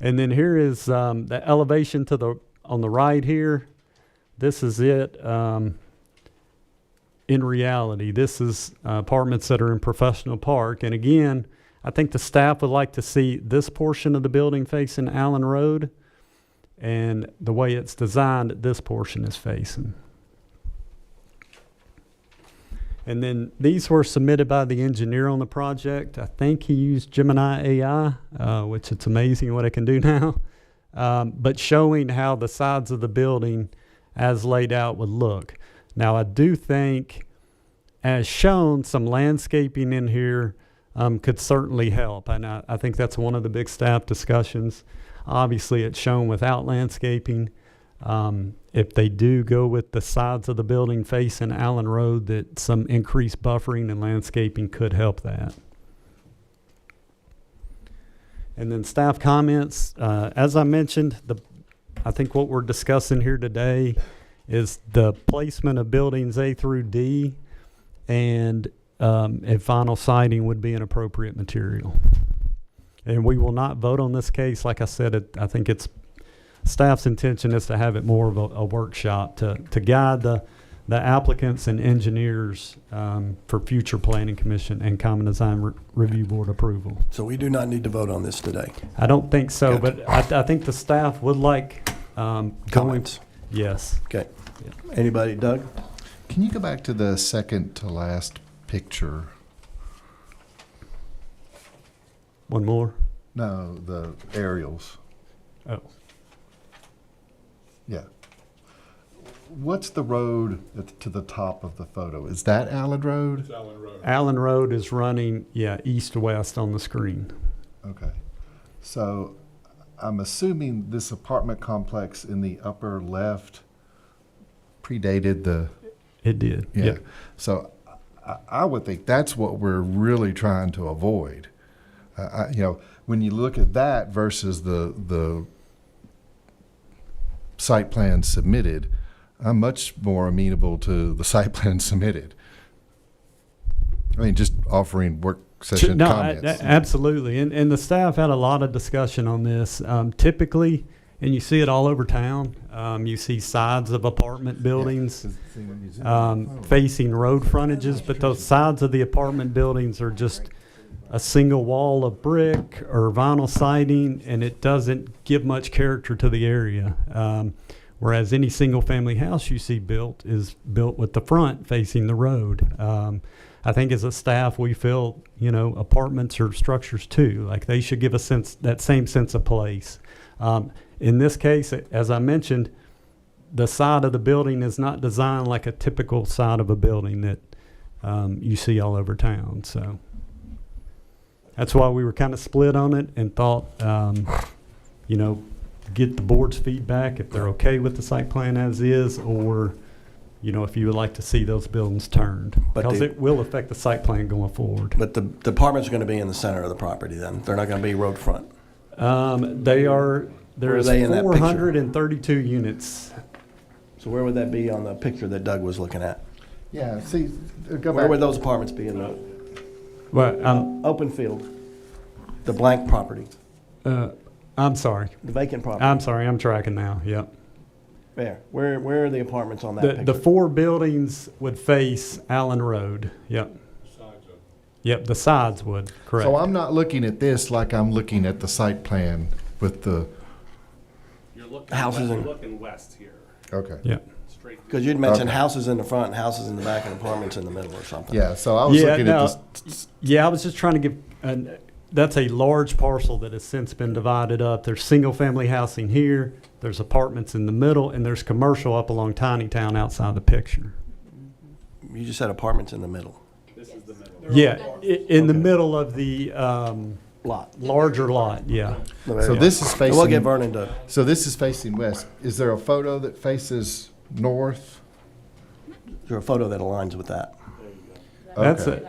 Speaker 4: And then here is the elevation to the on the right here. This is it. In reality, this is apartments that are in Professional Park. And again, I think the staff would like to see this portion of the building facing Allen Road, and the way it's designed, this portion is facing. And then these were submitted by the engineer on the project. I think he used Gemini AI, which it's amazing what it can do now, but showing how the sides of the building as laid out would look. Now, I do think, as shown, some landscaping in here could certainly help. And I think that's one of the big staff discussions. Obviously, it's shown without landscaping. If they do go with the sides of the building facing Allen Road, that some increased buffering and landscaping could help that. And then staff comments. As I mentioned, I think what we're discussing here today is the placement of buildings A through D, and if vinyl siding would be an appropriate material. And we will not vote on this case. Like I said, I think it's staff's intention is to have it more of a workshop to guide the applicants and engineers for future planning commission and common design review board approval.
Speaker 1: So we do not need to vote on this today.
Speaker 4: I don't think so,
Speaker 1: Okay.
Speaker 4: but I think the staff would like
Speaker 1: Comments?
Speaker 4: Yes.
Speaker 1: Okay. Anybody, Doug?
Speaker 5: Can you go back to the second to last picture?
Speaker 4: One more?
Speaker 5: No, the aerials.
Speaker 4: Oh.
Speaker 5: Yeah. What's the road to the top of the photo? Is that Allen Road?
Speaker 11: It's Allen Road.
Speaker 4: Allen Road is running, east to west on the screen.
Speaker 5: Okay. So I'm assuming this apartment complex in the upper left predated the...
Speaker 4: It did, yeah.
Speaker 5: So I would think that's what we're really trying to avoid. When you look at that versus the site plan submitted, I'm much more amenable to the site plan submitted. I mean, just offering work session
Speaker 4: No,
Speaker 5: comments.
Speaker 4: absolutely. And the staff had a lot of discussion on this. Typically, and you see it all over town, you see sides of apartment buildings facing road frontages, but those sides of the apartment buildings are just a single wall of brick or vinyl siding, and it doesn't give much character to the area. Whereas any single-family house you see built is built with the front facing the road. I think as a staff, we feel, apartments are structures too. Like they should give that same sense of place. In this case, as I mentioned, the side of the building is not designed like a typical side of a building that you see all over town. So that's why we were kind of split on it and thought, get the board's feedback if they're okay with the site plan as is, or if you would like to see those buildings turned, because it will affect the site plan going forward.
Speaker 1: But the apartments are going to be in the center of the property then? They're not going to be road front?
Speaker 4: There is 432 units.
Speaker 1: So where would that be on the picture that Doug was looking at?
Speaker 5: Yeah, see, go
Speaker 1: Where
Speaker 5: back.
Speaker 1: would those apartments be in the
Speaker 4: Well,
Speaker 1: open field? The blank property,
Speaker 4: I'm sorry.
Speaker 1: the vacant property?
Speaker 4: I'm sorry, I'm tracking now, yep.
Speaker 1: There. Where are the apartments on that
Speaker 4: The
Speaker 1: picture?
Speaker 4: 4 buildings would face Allen Road, yep. Yep, the sides would, correct.
Speaker 5: So I'm not looking at this like I'm looking at the site plan with the,
Speaker 2: You're looking,
Speaker 1: Houses in-
Speaker 2: you're looking west here.
Speaker 5: okay.
Speaker 4: Yep.
Speaker 2: Straight.
Speaker 1: Because you'd mentioned
Speaker 5: Okay.
Speaker 1: houses in the front, and houses in the back, and apartments in the middle or something.
Speaker 5: Yeah, so I was looking
Speaker 4: now,
Speaker 5: at this.
Speaker 4: Yeah, I was just trying to give, that's a large parcel that has since been divided up. There's single-family housing here, there's apartments in the middle, and there's commercial up along Tiny Town outside the picture.
Speaker 1: You just said apartments in the middle.
Speaker 2: This is the middle.
Speaker 4: Yeah, in the middle of the
Speaker 1: Lot.
Speaker 4: larger lot, yeah.
Speaker 5: So this is facing.
Speaker 1: We'll get Vernon to.
Speaker 5: So this is facing west. Is there a photo that faces north?
Speaker 1: Is there a photo that aligns with that?
Speaker 4: That's
Speaker 5: Okay.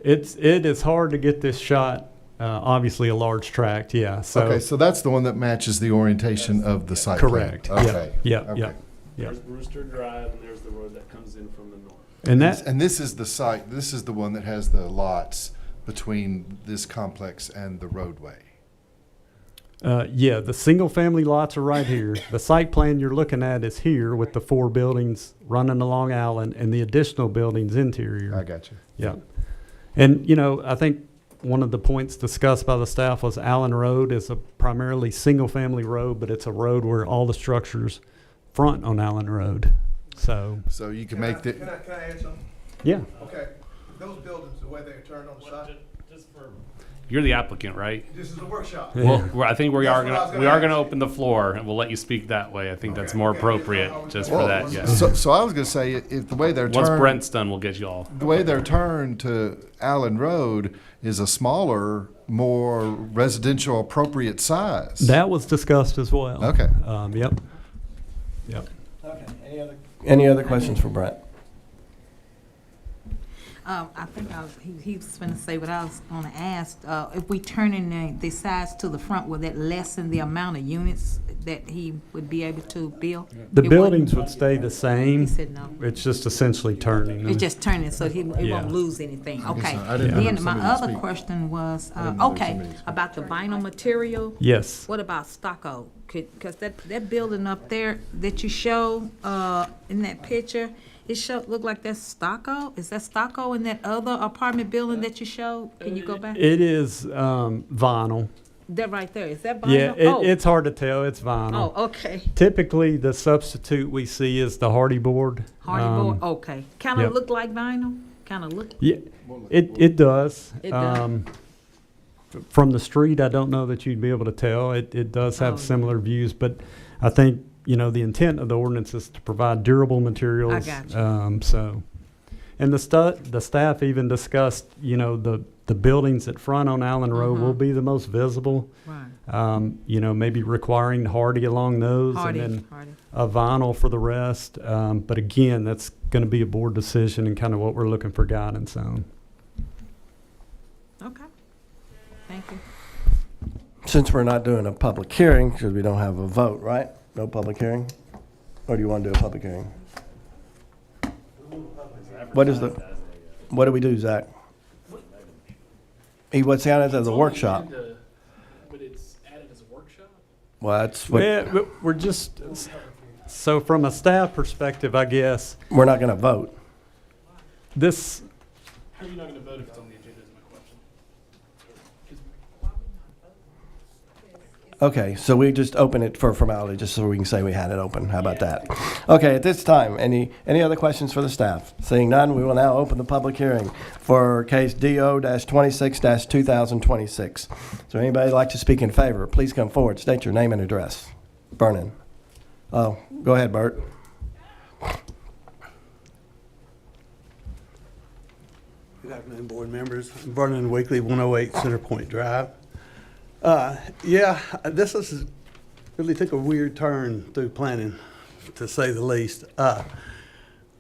Speaker 4: it is hard to get this shot, obviously a large tract, yeah, so.
Speaker 5: Okay, so that's the one that matches the orientation of the site plan.
Speaker 4: Correct,
Speaker 5: Okay.
Speaker 4: yeah,
Speaker 5: Okay.
Speaker 4: yeah, yeah.
Speaker 2: There's Brewster Drive, and there's the road that comes in from the north.
Speaker 4: And that,
Speaker 5: And this is the site, this is the one that has the lots between this complex and the roadway.
Speaker 4: yeah, the single-family lots are right here. The site plan you're looking at is here with the 4 buildings running along Allen and the additional buildings interior.
Speaker 5: I got you.
Speaker 4: Yeah. And, you know, I think one of the points discussed by the staff was Allen Road is a primarily single-family road, but it's a road where all the structures front on Allen Road. So,
Speaker 5: So you can make the,
Speaker 18: Can I add something?
Speaker 4: yeah.
Speaker 18: Okay, those buildings, the way they're turned on the side,
Speaker 2: You're the applicant, right?
Speaker 18: this is a workshop.
Speaker 2: Well, I think we
Speaker 18: That's
Speaker 2: are
Speaker 18: what I was
Speaker 2: gonna
Speaker 18: gonna ask.
Speaker 2: open the floor, and we'll let you speak that way. I think that's more
Speaker 18: Okay.
Speaker 2: appropriate, just for that. Yes.
Speaker 5: so I was gonna say, if the way they're
Speaker 2: Once
Speaker 5: turned.
Speaker 2: Brent's done, we'll get you all.
Speaker 5: The way they're turned to Allen Road is a smaller, more residential appropriate size.
Speaker 4: That was discussed as well.
Speaker 5: Okay.
Speaker 4: Yep. Yep.
Speaker 1: Okay. Any other questions for Brent?
Speaker 3: I think he was going to say what I was going to ask. If we turn in the sides to the front, will that lessen the amount of units that he would be able to build?
Speaker 4: The
Speaker 3: It
Speaker 4: buildings
Speaker 3: wouldn't-
Speaker 4: would stay the same.
Speaker 3: He said no.
Speaker 4: It's just essentially turning.
Speaker 3: It's just turning, so he
Speaker 4: Yeah.
Speaker 3: won't lose anything. Okay.
Speaker 5: I didn't know
Speaker 3: Then
Speaker 5: there was
Speaker 3: my
Speaker 5: somebody to
Speaker 3: other
Speaker 5: speak.
Speaker 3: question was,
Speaker 5: I didn't know there was
Speaker 3: okay,
Speaker 5: somebody to speak.
Speaker 3: about the vinyl material.
Speaker 4: Yes.
Speaker 3: What about stucco? Because that building up there that you show in that picture, it look like that's stucco? Is that stucco in that other apartment building that you showed? Can you go back?
Speaker 4: It is vinyl.
Speaker 3: That right there, is that vinyl?
Speaker 4: Yeah,
Speaker 3: Oh.
Speaker 4: it's hard to tell. It's vinyl.
Speaker 3: Oh, okay.
Speaker 4: Typically, the substitute we see is the hardy board.
Speaker 3: Hardy board, okay. Kind of
Speaker 4: yep.
Speaker 3: look like vinyl? Kind of look?
Speaker 4: Yeah, it does.
Speaker 3: It does?
Speaker 4: From the street, I don't know that you'd be able to tell. It does have
Speaker 3: Oh,
Speaker 4: similar views, but I think, you know, the intent of the ordinance is to provide durable materials.
Speaker 3: I got you.
Speaker 4: And the staff even discussed, you know, the buildings at front on Allen Road will be the most visible.
Speaker 3: Right.
Speaker 4: You know, maybe requiring hardy along those
Speaker 3: Hardy,
Speaker 4: and then
Speaker 3: hardy.
Speaker 4: a vinyl for the rest. But again, that's going to be a board decision and kind of what we're looking for guidance on.
Speaker 3: Okay. Thank you.
Speaker 1: Since we're not doing a public hearing, because we don't have a vote, right? No public hearing? Or do you want to do a public hearing? What do we do, Zach? What's down as a workshop?
Speaker 2: But it's added as a workshop?
Speaker 1: Well, that's what,
Speaker 4: Yeah, but we're just, so from a staff perspective, I guess,
Speaker 1: we're not going to vote.
Speaker 4: this,
Speaker 2: How are you not gonna vote if it's on the agenda, is my question?
Speaker 1: Okay, so we just open it for formality, just so we can say we had it open. How about that? Okay, at this time, any other questions for the staff? Seeing none, we will now open the public hearing for case DO-26-2026. Is there anybody like to speak in favor? Please come forward, state your name and address. Vernon. Oh, go ahead, Bert.
Speaker 18: Good afternoon, board members. I'm Vernon Weekly, 108 Center Point Drive. This is really took a weird turn through planning, to say the least.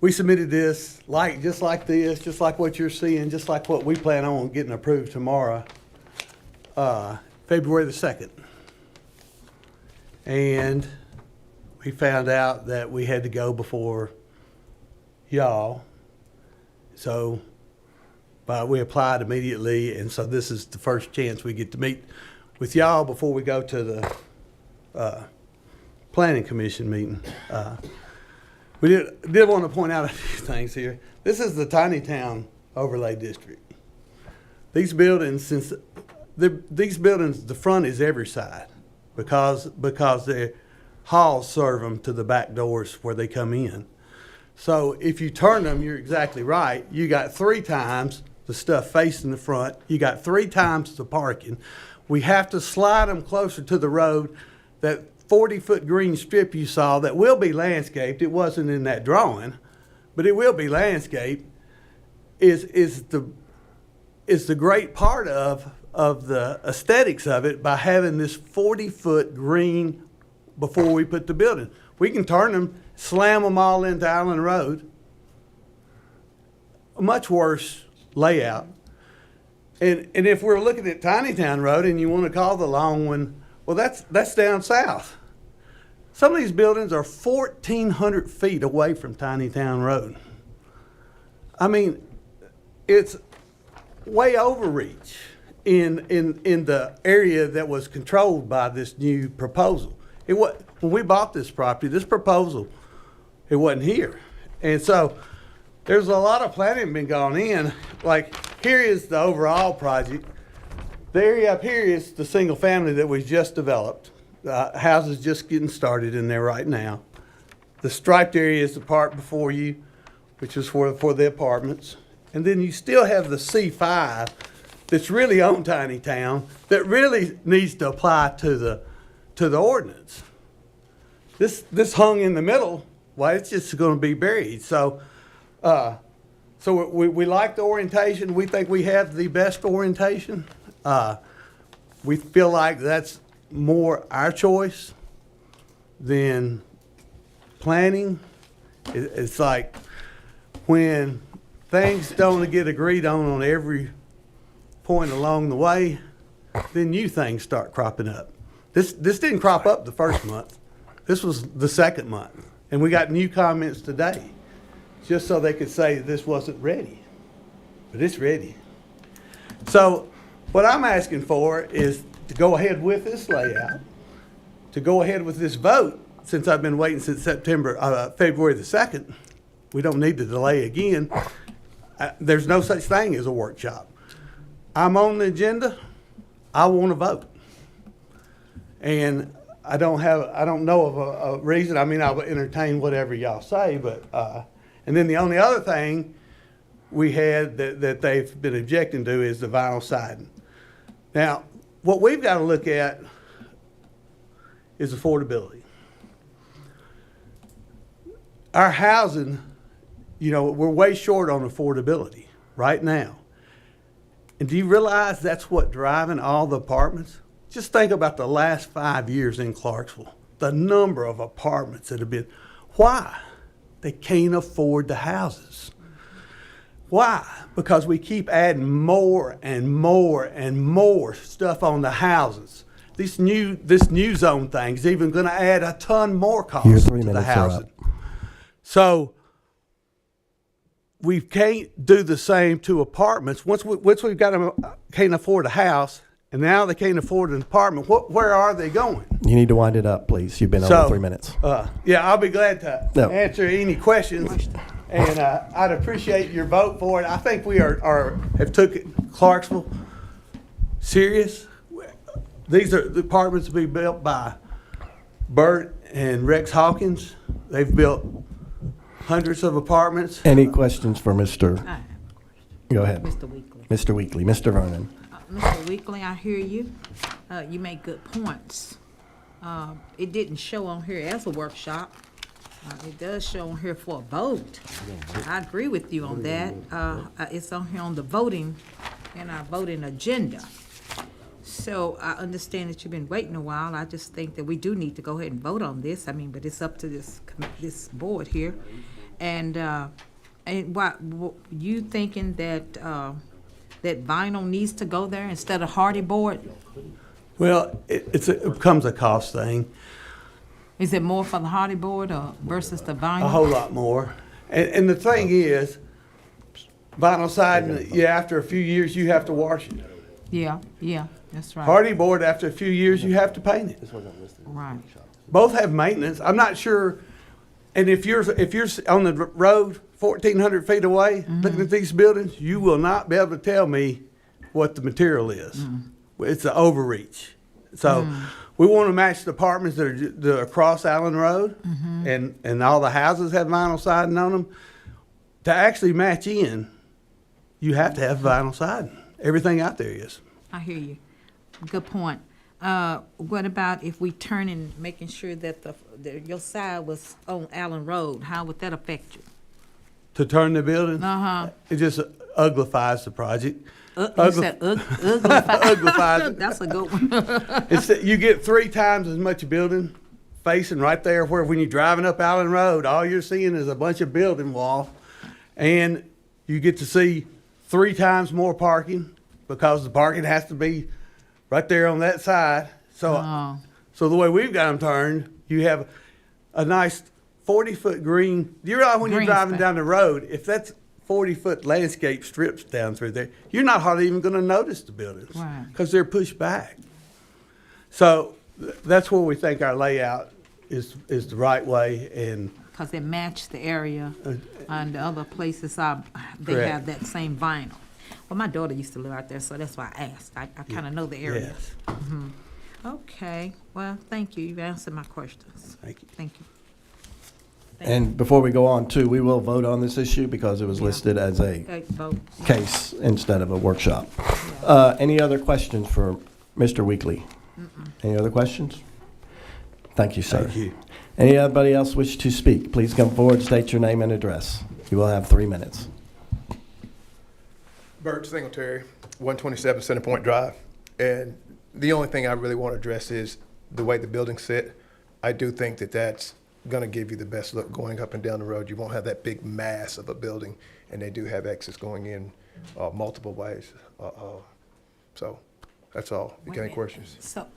Speaker 18: We submitted this just like this, just like what you're seeing, just like what we plan on getting approved tomorrow, February the 2nd. And we found out that we had to go before y'all. So, but we applied immediately, and so this is the first chance we get to meet with y'all before we go to the planning commission meeting. We did want to point out a few things here. This is the Tiny Town Overlay District. These buildings, the front is every side because the halls serve them to the back doors where they come in. So if you turn them, you're exactly right. You got 3 times the stuff facing the front. You got 3 times the parking. We have to slide them closer to the road. That 40-foot green strip you saw that will be landscaped, it wasn't in that drawing, but it will be landscaped, is the great part of the aesthetics of it by having this 40-foot green before we put the building. We can turn them, slam them all into Island Road. A much worse layout. And if we're looking at Tiny Town Road and you want to call the long one, well, that's down south. Some of these buildings are 1,400 feet away from Tiny Town Road. I mean, it's way overreach in the area that was controlled by this new proposal. When we bought this property, this proposal, it wasn't here. And so there's a lot of planning been gone in. Like, here is the overall project. The area up here is the single family that we just developed. Houses just getting started in there right now. The striped area is the part before you, which is for the apartments. And then you still have the C5 that's really on Tiny Town that really needs to apply to the ordinance. This hung in the middle, well, it's just going to be buried. So we like the orientation. We think we have the best orientation. We feel like that's more our choice than planning. It's like when things don't get agreed on every point along the way, then new things start cropping up. This didn't crop up the first month. This was the second month. And we got new comments today, just so they could say this wasn't ready. But it's ready. So what I'm asking for is to go ahead with this layout, to go ahead with this vote, since I've been waiting since February the 2nd. We don't need to delay again. There's no such thing as a workshop. I'm on the agenda. I want to vote. And I don't know of a reason. I mean, I'll entertain whatever y'all say, but, and then the only other thing we had that they've been objecting to is the vinyl siding. Now, what we've got to look at is affordability. Our housing, we're way short on affordability right now. And do you realize that's what's driving all the apartments? Just think about the last 5 years in Clarksville, the number of apartments that have been. Why? They can't afford the houses. Why? Because we keep adding more and more and more stuff on the houses. This new zone thing is even going to add a ton more cost
Speaker 1: Your 3
Speaker 18: to the
Speaker 1: minutes are
Speaker 18: housing.
Speaker 1: up.
Speaker 18: So we can't do the same to apartments. Once we've got them can't afford a house, and now they can't afford an apartment. Where are they going?
Speaker 1: You need to wind it up, please. You've been over 3 minutes.
Speaker 18: Yeah, I'll be glad to
Speaker 1: No.
Speaker 18: answer any questions, and I'd appreciate your vote for it. I think we have took Clarksville serious. These are the apartments to be built by Bert and Rex Hawkins. They've built hundreds of apartments.
Speaker 1: Any questions for Mr.?
Speaker 3: I have
Speaker 1: Go ahead.
Speaker 3: Mr. Weekly.
Speaker 1: Mr. Weekly, Mr. Vernon.
Speaker 3: Mr. Weekly, I hear you. You make good points. It didn't show on here as a workshop. It does show on here for a vote. I agree with you on that. It's on here on the voting, and our voting agenda. So I understand that you've been waiting a while. I just think that we do need to go ahead and vote on this. I mean, but it's up to this board here. And what you thinking that that vinyl needs to go there instead of hardy board?
Speaker 18: Well, it becomes a cost thing.
Speaker 3: Is it more for the hardy board or versus the vinyl?
Speaker 18: A whole lot more. And the thing is, vinyl siding, yeah, after a few years, you have to wash it.
Speaker 3: Yeah, yeah, that's right.
Speaker 18: Hardy board, after a few years, you have to paint it.
Speaker 3: Right.
Speaker 18: Both have maintenance. I'm not sure, and if you're on the road 1,400 feet away, looking at these buildings, you will not be able to tell me what the material is. It's an overreach. So we want to match the apartments that are across Allen Road, and all the houses have vinyl siding on them. To actually match in, you have to have vinyl siding. Everything out there is.
Speaker 3: I hear you. Good point. What about if we turn and making sure that your side was on Allen Road? How would that affect you?
Speaker 18: To turn the building, it just uglifies the project.
Speaker 3: You said uglifies. That's a good one.
Speaker 18: You get 3 times as much building facing right there where when you're driving up Allen Road, all you're seeing is a bunch of building wall. And you get to see 3 times more parking because the parking has to be right there on that side. So, so the way we've got them turned, you have a nice 40-foot green. Do you realize when you're driving down the road, if that's 40-foot landscape strips down through there, you're not hardly even going to notice the buildings because they're pushed back. So that's where we think our layout is the right way. And
Speaker 3: because it matched the area, and the other places they
Speaker 18: Correct.
Speaker 3: have that same vinyl. Well, my daughter used to live out there, so that's why I asked. I kind of know the area.
Speaker 18: Yes.
Speaker 3: Okay. Well, thank you. You've answered my questions.
Speaker 18: Thank you.
Speaker 3: Thank you.
Speaker 1: And before we go on, too, we will vote on this issue because it was listed as a
Speaker 3: Vote.
Speaker 1: case instead of a workshop. Any other questions for Mr. Weekly? Any other questions? Thank you, sir.
Speaker 18: Thank you.
Speaker 1: Anybody else wish to speak? Please come forward, state your name and address. You will have 3 minutes.
Speaker 19: Bert Singletary, 127 Center Point Drive. And the only thing I really want to address is the way the buildings sit. I do think that that's going to give you the best look going up and down the road. You won't have that big mass of a building, and they do have exits going in multiple ways. So that's all. You got any questions?
Speaker 3: So,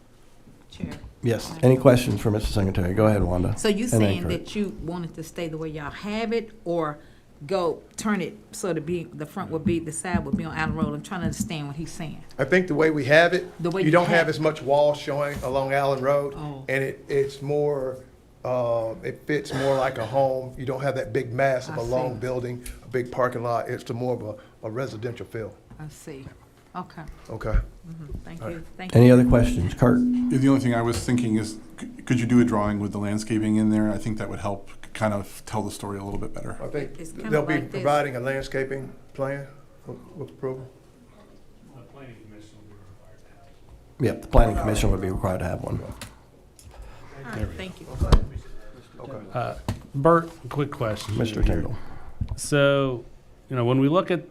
Speaker 3: Chair.
Speaker 1: Yes. Any questions for Mr. Secretary? Go ahead, Wanda.
Speaker 3: So you
Speaker 1: And then
Speaker 3: saying
Speaker 1: Kurt.
Speaker 3: that you wanted to stay the way y'all have it, or turn it so to be the side would be on Allen Road? I'm trying to understand what he's saying.
Speaker 19: I think the way we have it,
Speaker 3: The way
Speaker 19: you
Speaker 3: you
Speaker 19: don't
Speaker 3: have
Speaker 19: have
Speaker 3: it.
Speaker 19: as much wall showing along Allen Road,
Speaker 3: Oh.
Speaker 19: and it's more, it fits more like a home. You don't have that big mass of
Speaker 3: I
Speaker 19: a long
Speaker 3: see.
Speaker 19: building, a big parking lot. It's more of a residential feel.
Speaker 3: I see. Okay.
Speaker 19: Okay.
Speaker 3: Thank
Speaker 19: All
Speaker 3: you.
Speaker 19: right.
Speaker 3: Thank you.
Speaker 1: Any other questions? Kurt?
Speaker 20: Yeah, the only thing I was thinking is, could you do a drawing with the landscaping in there? I think that would help kind of tell the story a little bit better.
Speaker 19: I think
Speaker 3: It's kinda
Speaker 19: they'll be
Speaker 3: like this.
Speaker 19: providing a landscaping plan with approval.
Speaker 2: The planning commission will be required to have.
Speaker 1: Yep, the planning commission would be required to have one.
Speaker 3: All right, thank you.
Speaker 2: Bert, quick question.
Speaker 1: Mr. Tingle.
Speaker 2: So, when we look at,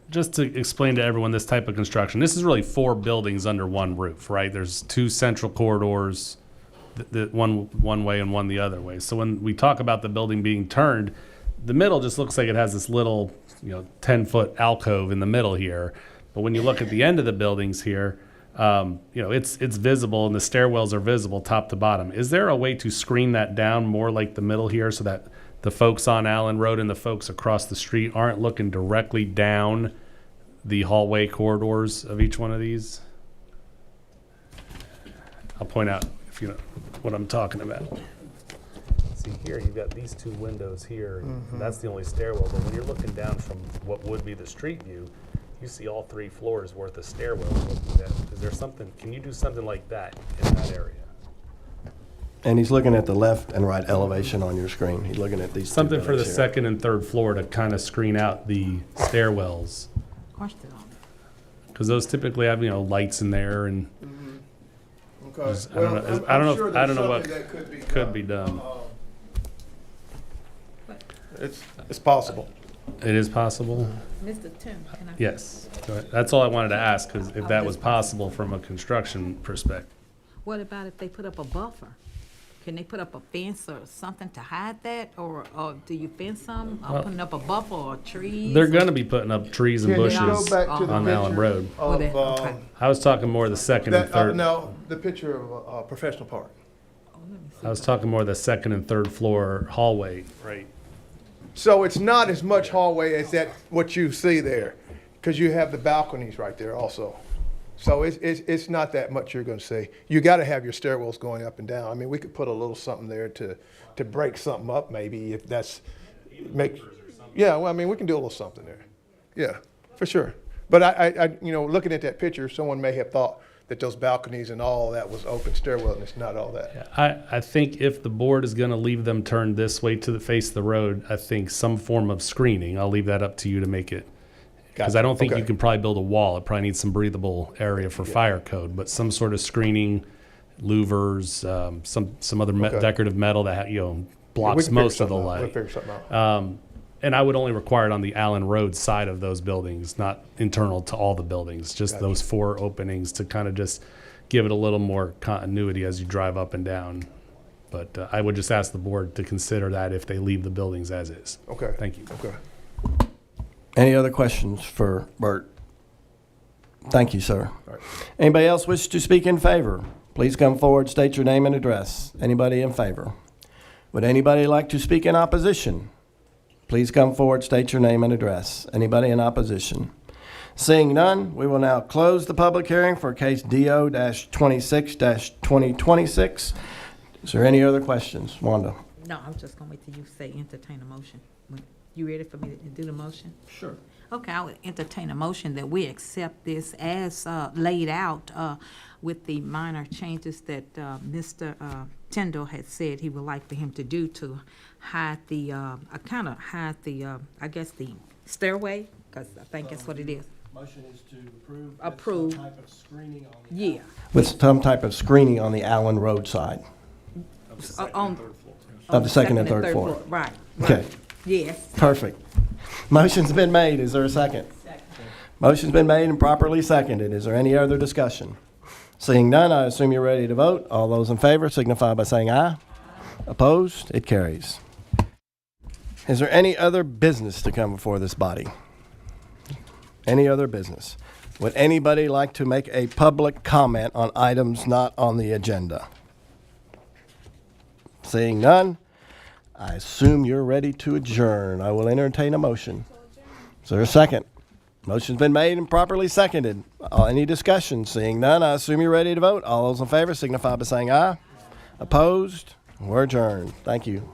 Speaker 2: just to explain to everyone this type of construction, this is really 4 buildings under one roof, right? There's 2 central corridors, one way and one the other way. So when we talk about the building being turned, the middle just looks like it has this little, 10-foot alcove in the middle here. But when you look at the end of the buildings here, it's visible and the stairwells are visible top to bottom. Is there a way to screen that down more like the middle here so that the folks on Allen Road and the folks across the street aren't looking directly down the hallway corridors of each one of these? I'll point out if you know what I'm talking about. See here, you've got these 2 windows here. And that's the only stairwell. But when you're looking down from what would be the street view, you see all 3 floors worth of stairwells looking down. Is there something? Can you do something like that in that area?
Speaker 1: And he's looking at the left and right elevation on your screen. He's looking at these two
Speaker 2: Something for the
Speaker 1: buildings here.
Speaker 2: 2nd and 3rd floor to kind of screen out the stairwells.
Speaker 3: Question on it.
Speaker 2: Because those typically have, lights in there and
Speaker 19: Okay.
Speaker 2: I don't know. I don't know what could be done.
Speaker 19: It's possible.
Speaker 2: It is possible.
Speaker 3: Mr. Tim, can I?
Speaker 2: Yes. Go ahead. That's all I wanted to ask, because if that was possible from a construction perspective.
Speaker 3: What about if they put up a buffer? Can they put up a fence or something to hide that, or do you fence them? Or
Speaker 2: Well,
Speaker 3: putting up a buffer or trees?
Speaker 2: They're going to be putting up trees and
Speaker 19: Can you
Speaker 2: bushes
Speaker 19: go back to the
Speaker 2: on Allen
Speaker 19: picture
Speaker 2: Road.
Speaker 19: of,
Speaker 3: Okay.
Speaker 2: I was talking more the 2nd and 3rd.
Speaker 19: No, the picture of a professional park.
Speaker 2: I was talking more the 2nd and 3rd floor hallway, right?
Speaker 19: So it's not as much hallway as that, what you see there, because you have the balconies right there also. So it's not that much you're gonna see. You gotta have your stairwells going up and down. I mean, we could put a little something there to break something up maybe if that's, yeah, well, I mean, we can do a little something there. Yeah, for sure. But I you know, looking at that picture, someone may have thought that those balconies and all that was open stairwell, and it's not all that.
Speaker 2: I think if the board is going to leave them turned this way to the face of the road, I think some form of screening, I'll leave that up to you to make it. Because I don't think
Speaker 19: Okay.
Speaker 2: you can probably build a wall. It probably needs some breathable area for fire code, but some sort of screening, louvers, some other
Speaker 19: Okay.
Speaker 2: decorative metal that, you know,
Speaker 19: We
Speaker 2: blocks
Speaker 19: can figure
Speaker 2: most of the
Speaker 19: something out.
Speaker 2: light.
Speaker 19: We'll figure something out.
Speaker 2: And I would only require it on the Allen Road side of those buildings, not internal to all the buildings, just
Speaker 19: Gotcha.
Speaker 2: those 4 openings to kind of just give it a little more continuity as you drive up and down. But I would just ask the board to consider that if they leave the buildings as is.
Speaker 19: Okay.
Speaker 2: Thank you.
Speaker 19: Okay.
Speaker 1: Any other questions for Bert? Thank you, sir.
Speaker 19: All right.
Speaker 1: Anybody else wish to speak in favor? Please come forward, state your name and address. Anybody in favor? Would anybody like to speak in opposition? Please come forward, state your name and address. Anybody in opposition? Seeing none, we will now close the public hearing for case DO-26-2026. Is there any other questions? Wanda?
Speaker 3: No, I'm just gonna wait till you say entertain a motion. You ready for me to do the motion?
Speaker 1: Sure.
Speaker 3: Okay, I would entertain a motion that we accept this as laid out with the minor changes that Mr. Tyndall had said he would like for him to do to hide the, kind of hide the, I guess, the stairway, because I think that's what it is.
Speaker 1: Motion is to
Speaker 3: Approve.
Speaker 1: some type of screening on
Speaker 3: Yeah.
Speaker 1: With some type of screening on the Allen Road side
Speaker 3: On
Speaker 1: of the second and third floor.
Speaker 3: Right.
Speaker 1: Okay.
Speaker 3: Yes.
Speaker 1: Perfect. Motion's been made. Is there a second? Second. Motion's been made and properly seconded. Is there any other discussion? Seeing none, I assume you're ready to vote. All those in favor signify by saying aye. Opposed? It carries. Is there any other business to come before this body? Any other business? Would anybody like to make a public comment on items not on the agenda? Seeing none, I assume you're ready to adjourn. I will entertain a motion. Is there a second? Motion's been made and properly seconded. Any discussion? Seeing none, I assume you're ready to vote. All those in favor signify by saying aye. Opposed? We're adjourned. Thank you.